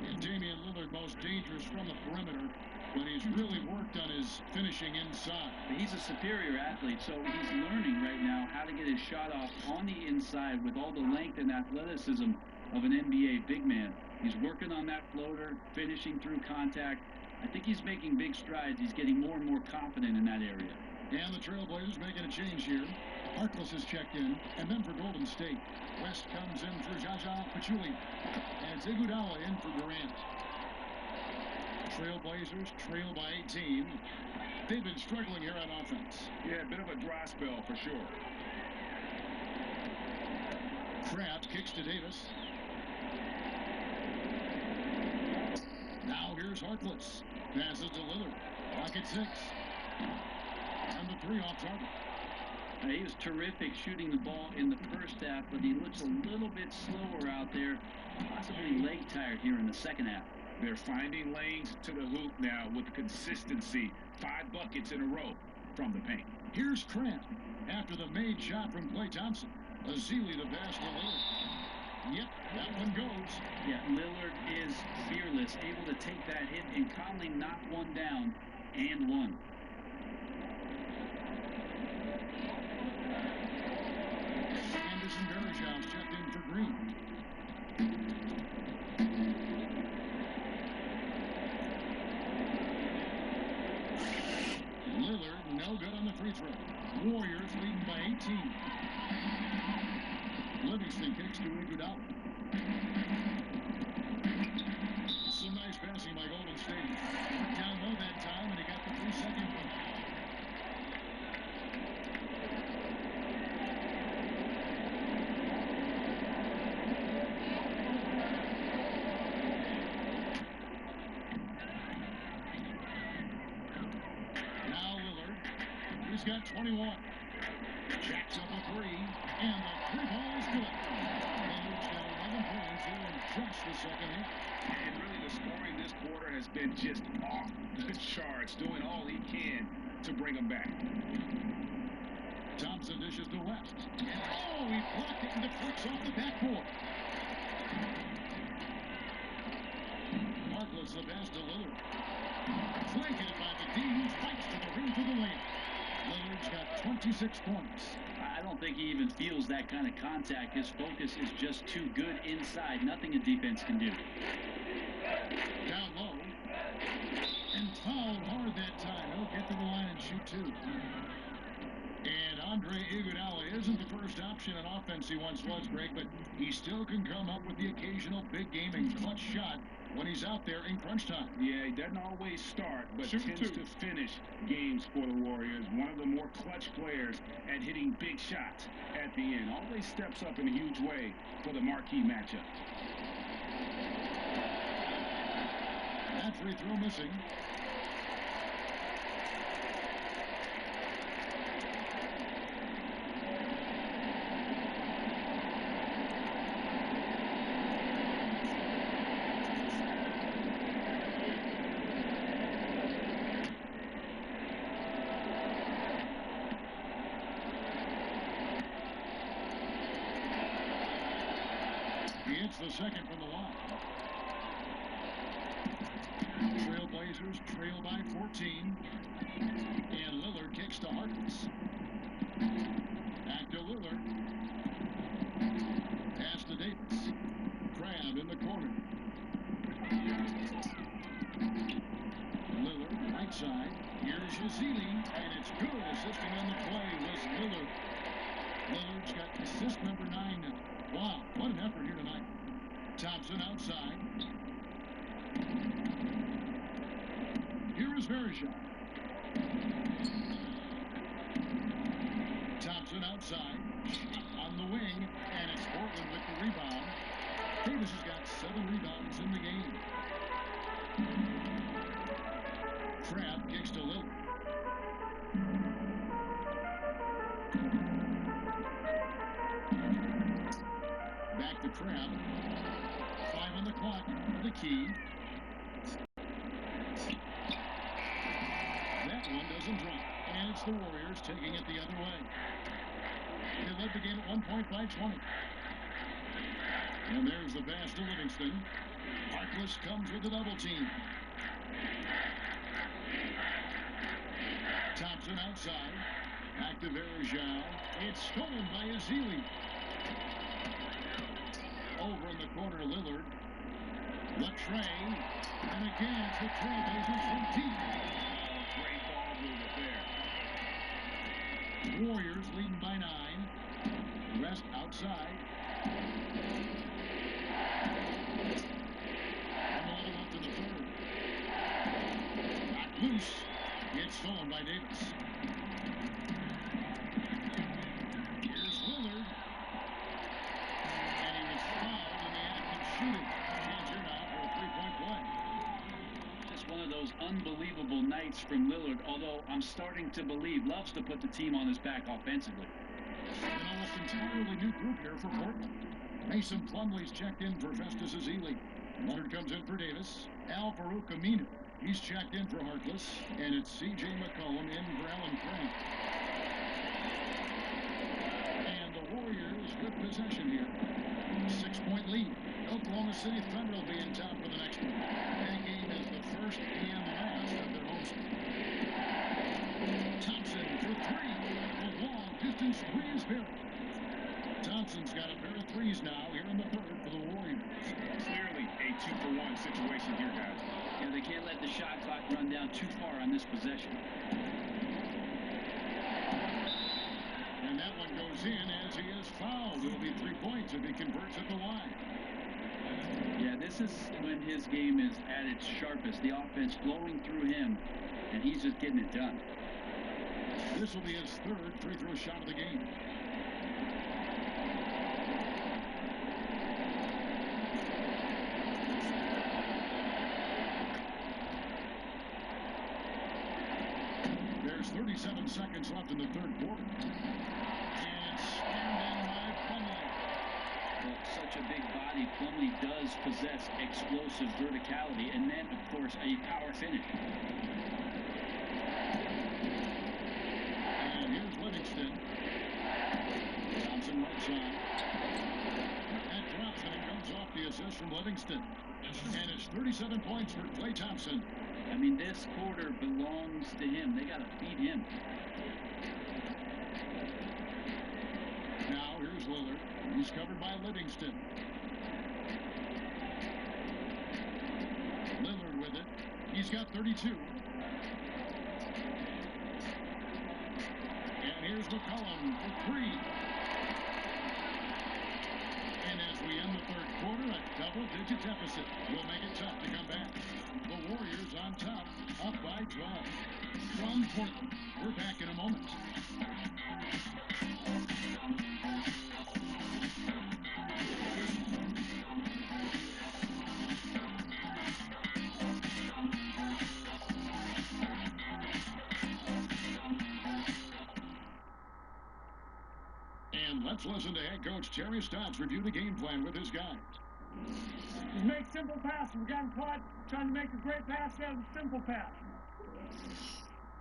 And Damian Lillard most dangerous from the perimeter, but he's really worked on his finishing inside. He's a superior athlete, so he's learning right now how to get his shot off on the inside with all the length and athleticism of an NBA big man. He's working on that floater, finishing through contact. I think he's making big strides. He's getting more and more confident in that area. And the Trailblazers making a change here. Harkless is checked in, and then for Golden State. West comes in for Jaja Pachulia. And it's Iguodala in for Durant. Trailblazers trail by 18. They've been struggling here on offense. Yeah, a bit of a dry spell for sure. Crabbe kicks to Davis. Now here's Harkless. Passes to Lillard. Clock at 6. And the 3 off target. He was terrific shooting the ball in the first half, but he looks a little bit slower out there, possibly leg tired here in the second half. They're finding lanes to the hoop now with consistency. 5 buckets in a row from the paint. Here's Cramp after the made shot from Klay Thompson. Azili the pass to Lillard. Yep, that one goes. Yeah, Lillard is fearless, able to take that hit and calmly knock one down and one. Anderson Bergehouse checked in for Green. Lillard, no good on the free throw. Warriors leading by 18. Livingston kicks to Iguodala. Some nice passing by Golden State. He's got 21. Jacks up a three, and the three ball is good. Lillard's got 11 points here in just the second half. And really, the scoring this quarter has been just off the charts, doing all he can to bring them back. Thompson dishes to West. And oh, he blocked it and deflects off the backboard. Markless the pass to Lillard. Flanking it by the D, who fights to the ring for the layup. Lillard's got 26 points. I don't think he even feels that kind of contact. His focus is just too good inside. Nothing a defense can do. Down low. And fouled hard that time. He'll get to the line and shoot two. And Andre Iguodala isn't the first option in offense he once was, Greg, but he still can come up with the occasional big game and clutch shot when he's out there in crunch time. Yeah, he doesn't always start, but tends to finish games for the Warriors. One of the more clutch players at hitting big shots at the end. Always steps up in a huge way for the marquee matchup. That free throw missing. It's the second from the line. Trailblazers trail by 14. And Lillard kicks to Harkless. Back to Lillard. Pass to Davis. Crab in the corner. Lillard, right side. Here's Vasili. And it's good. Assisting on the play was Lillard. Lillard's got assist number 9 now. Wow, what an effort here tonight. Thompson outside. Here is Verija. Thompson outside. On the wing. And it's Portland with the rebound. Davis has got 7 rebounds in the game. Crab kicks to Lillard. Back to Crab. 5 on the clock. The key. That one doesn't drop. And it's the Warriors taking it the other way. They led the game at 1 point by 20. And there's the pass to Livingston. Harkless comes with a double team. Thompson outside. Back to Verija. It's stolen by Azili. Over in the corner to Lillard. Latrey. And again, it's the Trailblazers from deep. Oh, great ball movement there. Warriors leading by 9. West outside. 1:11 left in the third. Got loose. It's stolen by Davis. Here's Lillard. And he was fouled in the act of shooting. Chance here now for a three-point play. Just one of those unbelievable nights from Lillard, although I'm starting to believe loves to put the team on his back offensively. An almost entirely new group here for Portland. Mason Plumlee's checked in for Festus Ezeli. Leonard comes in for Davis. Al Farouk Aminu. He's checked in for Harkless. And it's C.J. McCollum in for Allen Frank. And the Warriors with possession here. 6-point lead. Oklahoma City Thunder will be in town for the next one. That game is the first and last of their homestand. Thompson for 3. The long distance three is buried. Thompson's got a pair of threes now here in the third for the Warriors. Clearly a 2-for-1 situation here, guys. Yeah, they can't let the shot clock run down too far on this possession. And that one goes in as he is fouled. It'll be 3 points if he converts at the line. Yeah, this is when his game is at its sharpest. The offense flowing through him, and he's just getting it done. This will be his third free throw shot of the game. There's 37 seconds left in the third quarter. And slammed in by Plumlee. Well, such a big body, Plumlee does possess explosive verticality, and then, of course, a power finish. And here's Livingston. Thompson right side. That drops, and it comes off the assist from Livingston. And it's 37 points for Klay Thompson. I mean, this quarter belongs to him. They got to feed him. Now, here's Lillard. He's covered by Livingston. Lillard with it. He's got 32. And here's McCollum for three. And as we end the third quarter, a double-digit deficit will make it tough to come back. The Warriors on top, up by 12. From Portland, we're back in a moment. And let's listen to head coach Terry Stotts review the game plan with his guys. Just make simple passes. We've gotten caught trying to make a great pass out of a simple pass.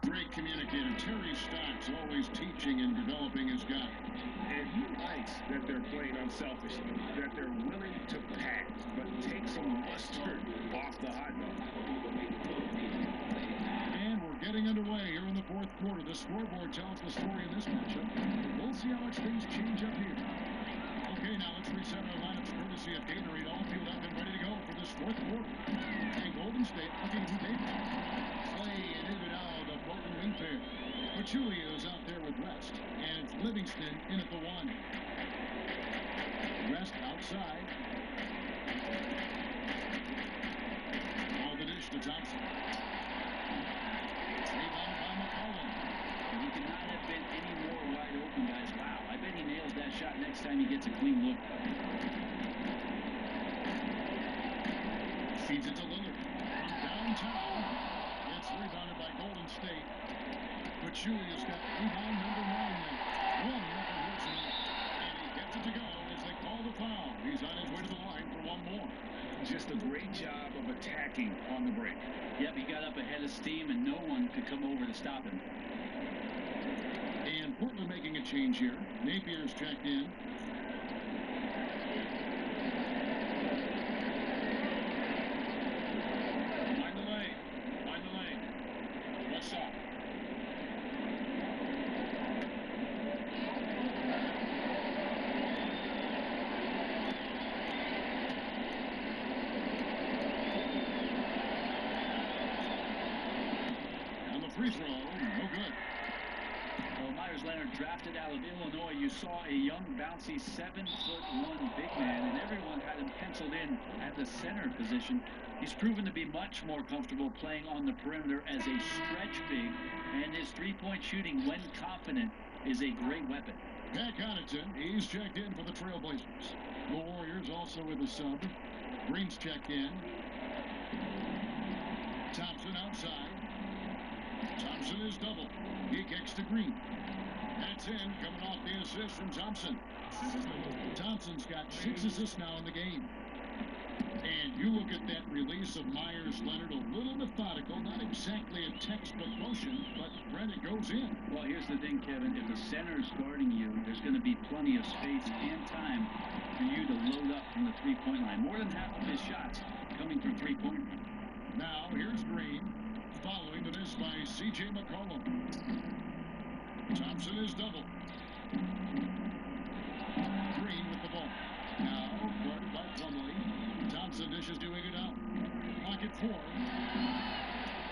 Great communicator Terry Stotts, always teaching and developing his guys. And he likes that they're playing unselfishly, that they're willing to pass, but take some mustard off the hot dog. And we're getting underway here in the fourth quarter. The scoreboard tells the story in this matchup. We'll see how much things change up here. Okay, now let's reset our lineups courtesy of Gatorade, all fueled up and ready to go for this fourth quarter. And Golden State looking who they've got. Clay and Iguodala, the Portland wing pair. Pachulia is out there with Rest, and it's Livingston in at the one. Rest outside. Now the dish to Thompson. Rebound by McCollum. And he could not have been any more wide open, guys. Wow, I bet he nails that shot next time he gets a clean look. Feeds it to Lillard. From downtown, it's rebounded by Golden State. Pachulia's got rebound number 9 now. One more for Houston. And he gets it to go as they call the foul. He's on his way to the line for one more. Just a great job of attacking on the break. Yep, he got up ahead of steam, and no one could come over to stop him. And Portland making a change here. Napier's checked in. Mind the lane. Mind the lane. Left side. And the free throw, no good. Well, Myers Leonard drafted out of Illinois. You saw a young, bouncy 7'1" big man, and everyone had him penciled in at the center position. He's proven to be much more comfortable playing on the perimeter as a stretch big, and his three-point shooting, when confident, is a great weapon. Pat Connaughton, he's checked in for the Trailblazers. The Warriors also with a sub. Green's checked in. Thompson outside. Thompson is double. He kicks to Green. That's in, coming off the assist from Thompson. Thompson's got 6 assists now in the game. And you look at that release of Myers Leonard, a little methodical, not exactly a textbook motion, but Brent, it goes in. Well, here's the thing, Kevin. If the center's guarding you, there's going to be plenty of space and time for you to load up from the three-point line. More than half of his shots coming from three-point range. Now, here's Green, following the miss by C.J. McCollum. Thompson is double. Green with the ball. Now, guarded by Plumlee. Thompson dishes to Iguodala. Pocket 4.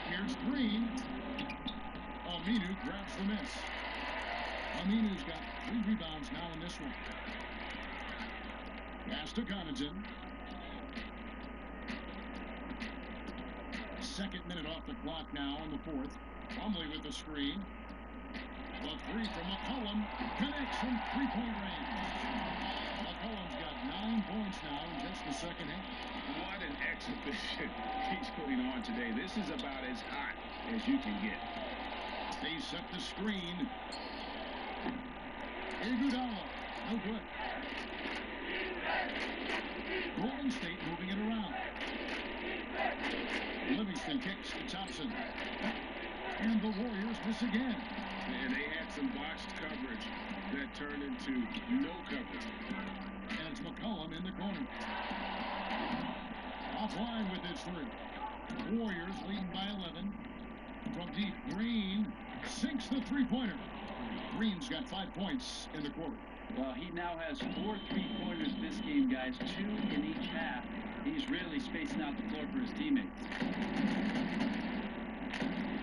Here's Green. Aminu grabs the miss. Aminu's got 3 rebounds now in this one. Pass to Connaughton. Second minute off the clock now in the fourth. Plumlee with the screen. The 3 from McCollum connects from three-point range. McCollum's got 9 points now in just the second half. What an exhibition he's putting on today. This is about as hot as you can get. They set the screen. Iguodala, no good. Golden State moving it around. Livingston kicks to Thompson. And the Warriors miss again. And they had some botched coverage that turned into no coverage. And it's McCollum in the corner. Offline with his three. Warriors leading by 11. From deep, Green sinks the three-pointer. Green's got 5 points in the quarter. Well, he now has 4 3-pointers this game, guys, 2 in each half. He's really spacing out the floor for his teammates.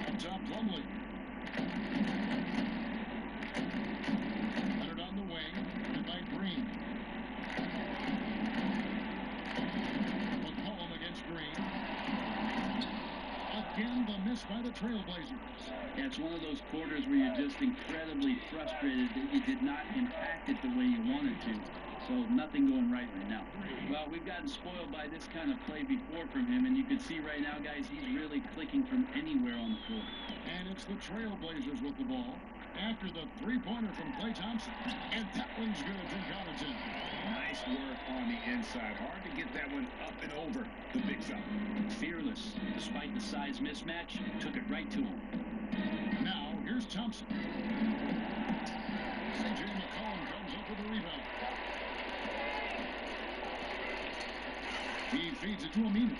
Up top, Plumlee. Leonard on the wing, and by Green. McCollum against Green. Again, the miss by the Trailblazers. Yeah, it's one of those quarters where you're just incredibly frustrated that you did not impact it the way you wanted to. So nothing going right now. Well, we've gotten spoiled by this kind of play before from him, and you can see right now, guys, he's really clicking from anywhere on the floor. And it's the Trailblazers with the ball after the three-pointer from Klay Thompson. And that one's good from Connaughton. Nice work on the inside. Hard to get that one up and over the big fella. Fearless. Despite the size mismatch, took it right to him. Now, here's Thompson. C.J. McCollum comes up with a rebound. He feeds it to Aminu.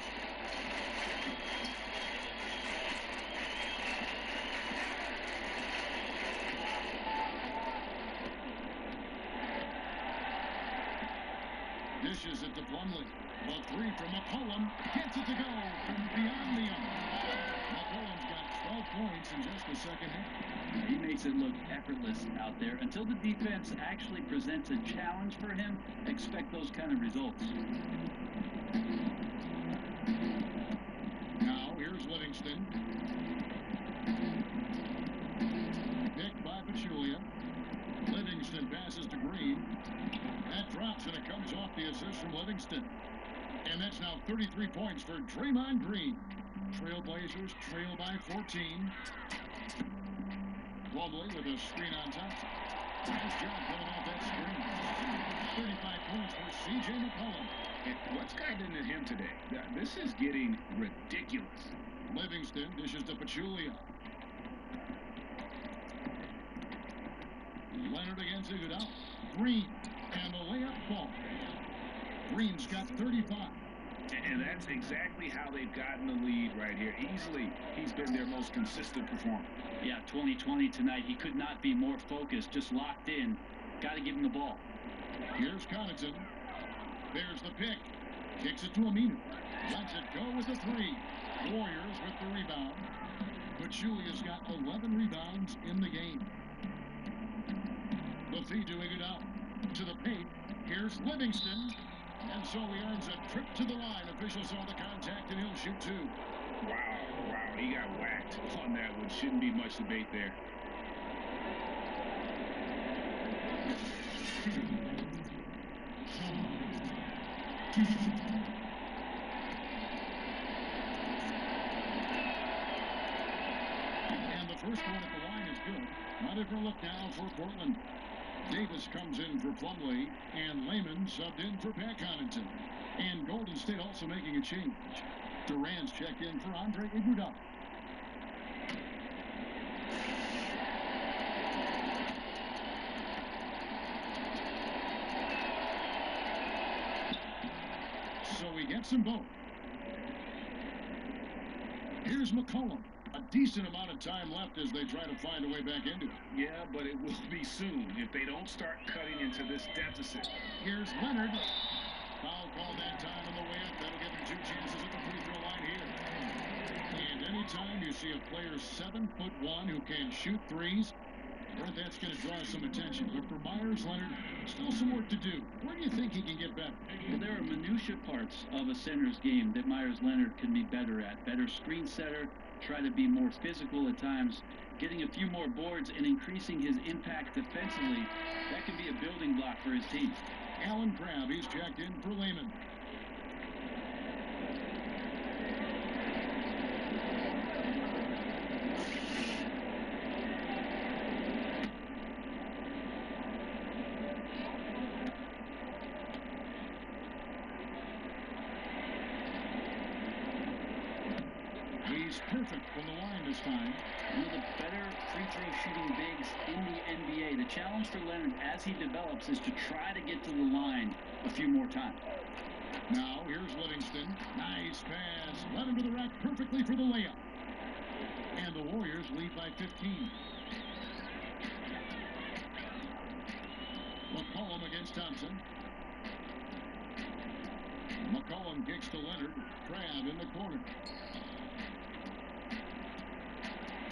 Dishes it to Plumlee. The three from McCollum. Gets it to go from beyond the arc. McCollum's got 12 points in just the second half. He makes it look effortless out there. Until the defense actually presents a challenge for him, expect those kind of results. Now, here's Livingston. Picked by Pachulia. Livingston passes to Green. That drops, and it comes off the assist from Livingston. And that's now 33 points for Draymond Green. Trailblazers trail by 14. Plumlee with a screen on top. Nice job pulling off that screen. 35 points for C.J. McCollum. And what's gotten into him today? This is getting ridiculous. Livingston dishes to Pachulia. Leonard against Iguodala. Green. And the layup ball. Green's got 35. And that's exactly how they've gotten the lead right here. Easily, he's been their most consistent performer. Yeah, 2020 tonight. He could not be more focused, just locked in. Got to give him the ball. Here's Connaughton. There's the pick. Kicks it to Aminu. Lets it go with the three. Warriors with the rebound. Pachulia's got 11 rebounds in the game. The feed to Iguodala. To the paint. Here's Livingston. And so he earns a trip to the line. Officials saw the contact, and he'll shoot two. Wow. He got whacked on that one. Shouldn't be much debate there. And the first one at the line is good. Not a look now for Portland. Davis comes in for Plumlee, and Layman subbed in for Pat Connaughton. And Golden State also making a change. Durant's checked in for Andre Iguodala. So he gets them both. Here's McCollum. A decent amount of time left as they try to find a way back into it. Yeah, but it will be soon if they don't start cutting into this deficit. Here's Leonard. Foul call that time on the way up. That'll give him 2 chances at the free throw line here. And anytime you see a player 7'1" who can shoot threes, that's going to draw some attention. But for Myers Leonard, still some work to do. Where do you think he can get better? Well, there are minutia parts of a center's game that Myers Leonard can be better at. Better screen setter, try to be more physical at times, getting a few more boards and increasing his impact defensively. That can be a building block for his team. Alan Crabb, he's checked in for Layman. He's perfect from the line this time. One of the better free throw shooting bigs in the NBA. The challenge for Leonard as he develops is to try to get to the line a few more times. Now here's Livingston. Nice pass. Led him to the rack perfectly for the layup. And the Warriors lead by 15. McCollum against Thompson. McCollum kicks to Leonard. Crab in the corner.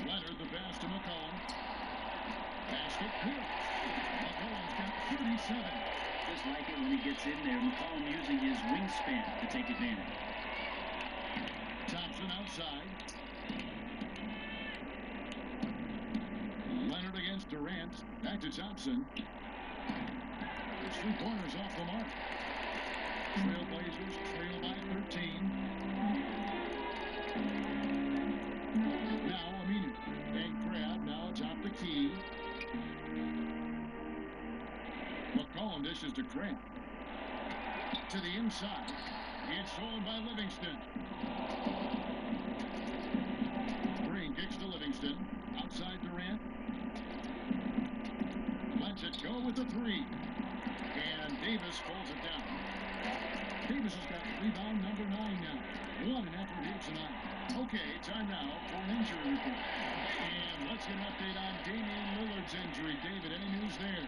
Leonard the pass to McCollum. Basket good. McCollum's got 37. Just like it when he gets in there. McCollum using his wingspan to take advantage. Thompson outside. Leonard against Durant. Back to Thompson. Three-pointers off the mark. Trailblazers trail by 13. Now Aminu and Crab now atop the key. McCollum dishes to Crab. To the inside. It's stolen by Livingston. Green kicks to Livingston. Outside Durant. Lets it go with the three. And Davis pulls it down. Davis has got rebound number 9 now. What an effort here tonight. Okay, time now for an injury report. And let's get an update on Damian Lillard's injury. David, any news there?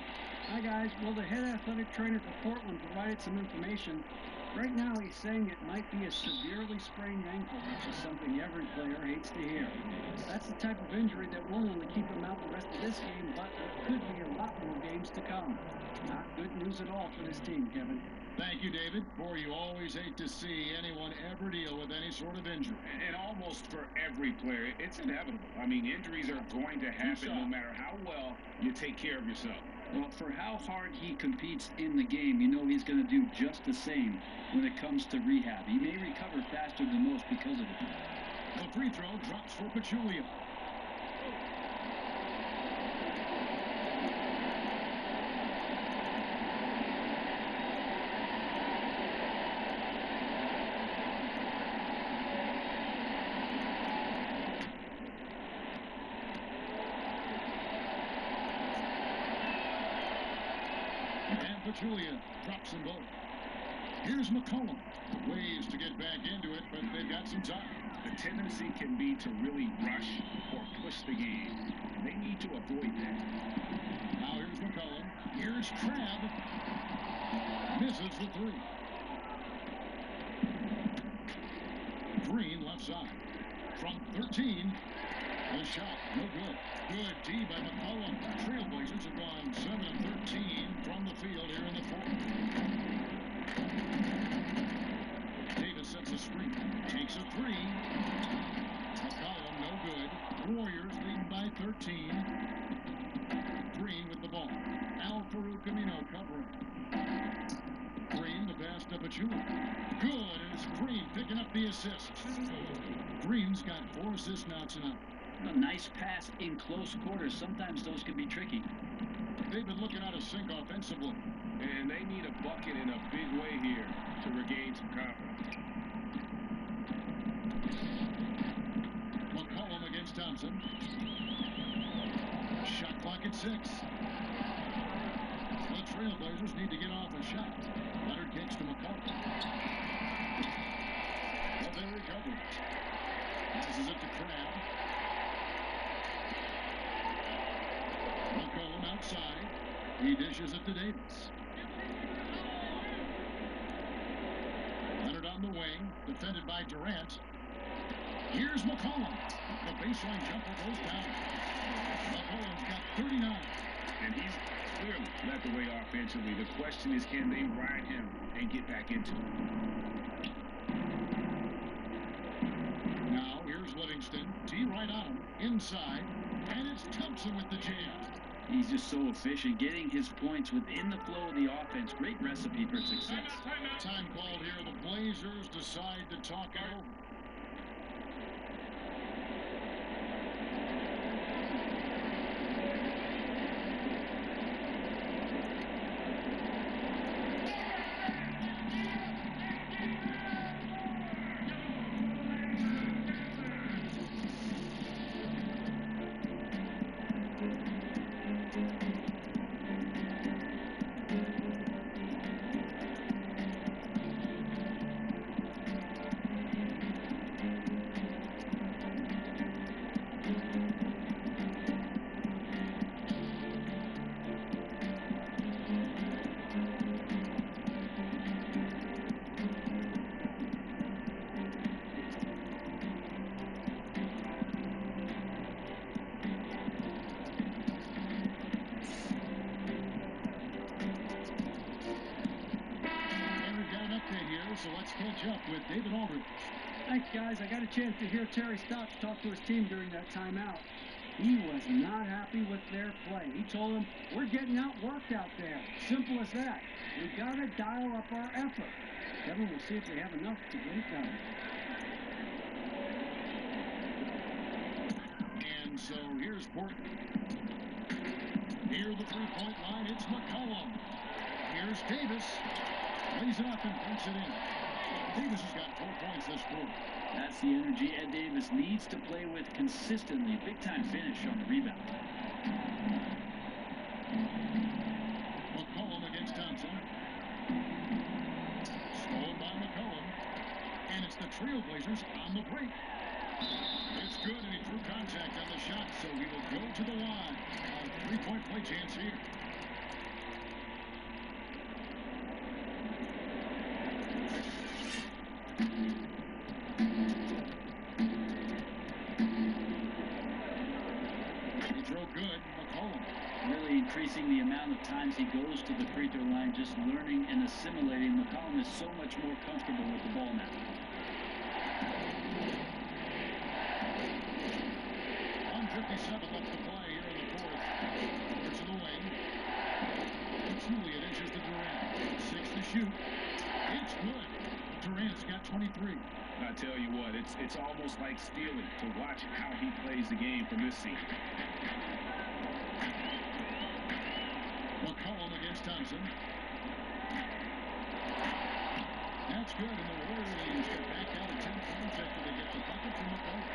Hi, guys. Well, the head athletic trainer for Portland provided some information. Right now, he's saying it might be a severely sprained ankle, which is something every player hates to hear. That's the type of injury that won't only keep him out the rest of this game, but could be a lot more games to come. Not good news at all for this team, Kevin. Thank you, David. Boy, you always hate to see anyone ever deal with any sort of injury. And almost for every player, it's inevitable. I mean, injuries are going to happen no matter how well you take care of yourself. Well, for how hard he competes in the game, you know he's going to do just the same when it comes to rehab. He may recover faster than most because of it. The free throw drops for Pachulia. Pachulia drops them both. Here's McCollum. Ways to get back into it, but they've got some time. The tendency can be to really rush or push the game. They need to avoid that. Now here's McCollum. Here's Crab. Misses the three. Green left side. From 13. The shot, no good. Good D by McCollum. Trailblazers have gone 7 of 13 from the field here in the fourth. Davis sets a screen. Takes a three. McCollum, no good. Warriors leading by 13. Green with the ball. Al-Farouq Aminu covering. Green, the pass to Pachulia. Good, and it's Green picking up the assist. Green's got 4 assists now tonight. A nice pass in close quarters. Sometimes those can be tricky. They've been looking out of sync offensively. And they need a bucket in a big way here to regain some confidence. McCollum against Thompson. Shot clock at 6. The Trailblazers need to get off a shot. Leonard kicks to McCollum. Well, they recover. Passes it to Crab. McCollum outside. He dishes it to Davis. Leonard on the wing, defended by Durant. Here's McCollum. The baseline jumper goes down. McCollum's got 39. And he's clearly led the way offensively. The question is, can they ride him and get back into it? Now, here's Livingston. T right on him. Inside. And it's Thompson with the jam. He's just so efficient, getting his points within the flow of the offense. Great recipe for success. Time called here. The Blazers decide to talk it over. catch up with David Aldridge. Thanks, guys. I got a chance to hear Terry Stotts talk to his team during that timeout. He was not happy with their play. He told them, we're getting outworked out there. Simple as that. We got to dial up our effort. Kevin, we'll see if we have enough to get it done. And so here's Portland. Near the three-point line, it's McCollum. Here's Davis. Lays it up and puts it in. Davis has got 4 points this quarter. That's the energy Ed Davis needs to play with consistently. Big-time finish on the rebound. McCollum against Thompson. Stolen by McCollum. And it's the Trailblazers on the break. It's good, and he drew contact on the shot, so he will go to the line. A three-point play chance here. He drove good, McCollum. Really increasing the amount of times he goes to the free throw line, just learning and assimilating. McCollum is so much more comfortable with the ball now. 1:57 left to play here in the fourth. Over to the wing. Julia dishes to Durant. 6 to shoot. It's good. Durant's got 23. I tell you what, it's almost like stealing to watch how he plays the game from this season. McCollum against Thompson. That's good, and the Warriors get back out to 10 points after they get the bucket from McCollum.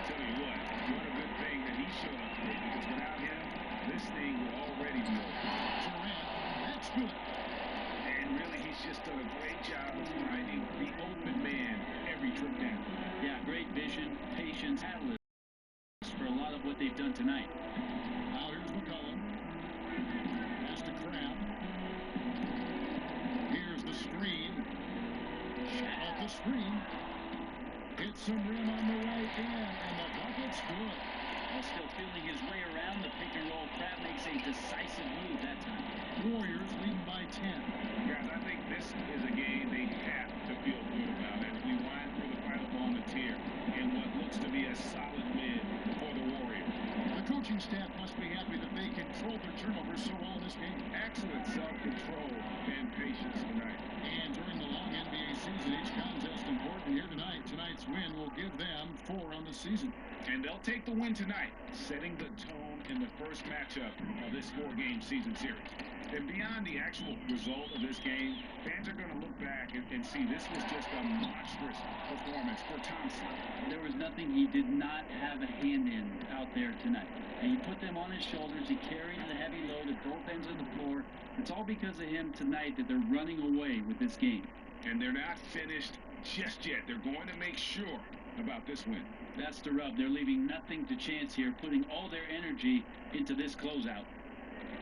Tell you what a good thing that he showed up today, because without him, this thing would already be over. Durant, that's good. And really, he's just done a great job of finding the open man every trip down. Yeah, great vision, patience, catalyst for a lot of what they've done tonight. Now here's McCollum. Has to Crab. Here's the screen. Shot off the screen. Hits some rim on the way in, and the bucket's good. While still feeling his way around the pick and roll, Crab makes a decisive move that time. Warriors leading by 10. Guys, I think this is a game they have to feel good about as we wind through the final ball on the tier in what looks to be a solid win for the Warriors. The coaching staff must be happy that they controlled their turnovers so well in this game. Excellent self-control and patience tonight. And during the long NBA season, each contest important here tonight. Tonight's win will give them 4 on the season. And they'll take the win tonight, setting the tone in the first matchup of this 4-game season series. And beyond the actual result of this game, fans are going to look back and see this was just a monstrous performance for Thompson. There was nothing he did not have a hand in out there tonight. And he put them on his shoulders. He carried the heavy load at both ends of the floor. It's all because of him tonight that they're running away with this game. And they're not finished just yet. They're going to make sure about this win. That's the rub. They're leaving nothing to chance here, putting all their energy into this closeout.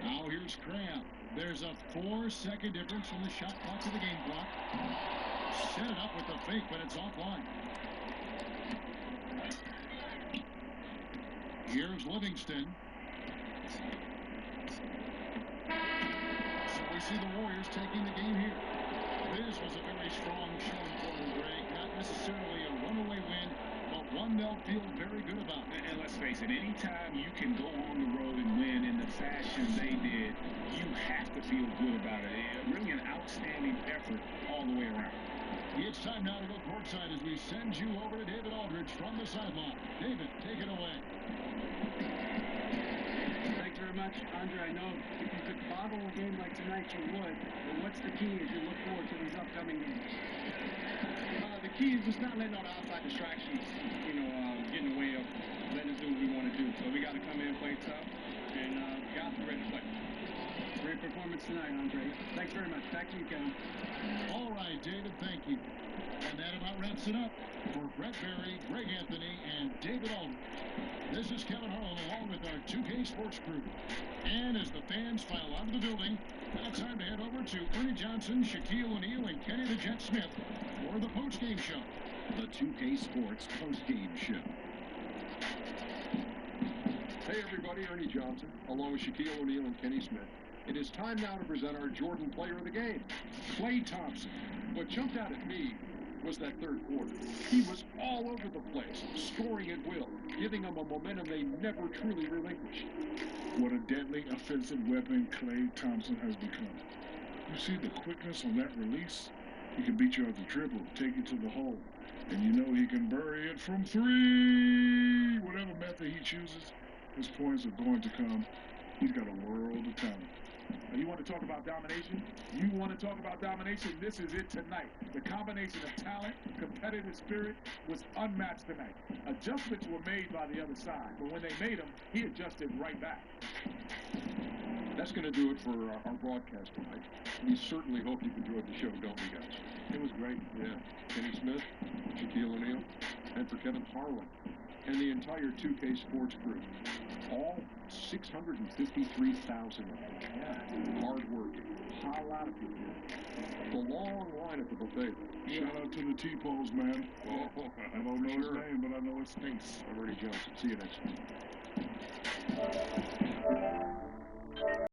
Now here's Crab. There's a 4-second difference from the shot clock to the game clock. Set it up with the fake, but it's offline. Here's Livingston. So we see the Warriors taking the game here. This was a very strong showing for them, Greg. Not necessarily a runaway win, but one they'll feel very good about. And let's face it, anytime you can go on the road and win in the fashion they did, you have to feel good about it. Really an outstanding effort all the way around. It's time now to go courtside as we send you over to David Aldridge from the sideline. David, take it away. Thanks very much, Andre. I know if you could bottle a game like tonight, you would. But what's the key as you look forward to these upcoming games? The key is just not letting all the outside distractions, get in the way of letting us do what we want to do. So we got to come in and play tough, and guys be ready to play. Great performance tonight, Andre. Thanks very much. Back to you, Kevin. All right, David, thank you. And that about wraps it up for Brett Berry, Greg Anthony, and David Aldridge. This is Kevin Harlan along with our 2K Sports crew. And as the fans file out of the building, now it's time to head over to Ernie Johnson, Shaquille O'Neal, and Kenny the Jet Smith for the postgame show. The 2K Sports postgame show. Hey everybody, Ernie Johnson, along with Shaquille O'Neal and Kenny Smith. It is time now to present our Jordan player of the game, Klay Thompson. What jumped out at me was that third quarter. He was all over the place, scoring at will, giving them a momentum they never truly relinquished. What a deadly offensive weapon Klay Thompson has become. You see the quickness on that release? He can beat you off the dribble, take you to the hole, and you know he can bury it from three. Whatever method he chooses, his points are going to come. He's got a world of talent. You want to talk about domination? You want to talk about domination? This is it tonight. The combination of talent, competitive spirit was unmatched tonight. Adjustments were made by the other side, but when they made them, he adjusted right back. That's going to do it for our broadcast tonight. We certainly hope you've enjoyed the show, don't we, guys? It was great. Yeah. Kenny Smith, Shaquille O'Neal, and for Kevin Harlan, and the entire 2K Sports crew. All 653,000 of them. Yeah. Hard-working. A lot of people. The long line at the buffet. Shout out to the T-Poles, man. Oh, I don't know his name, but I know his face. I'm Ernie Johnson. See you next time.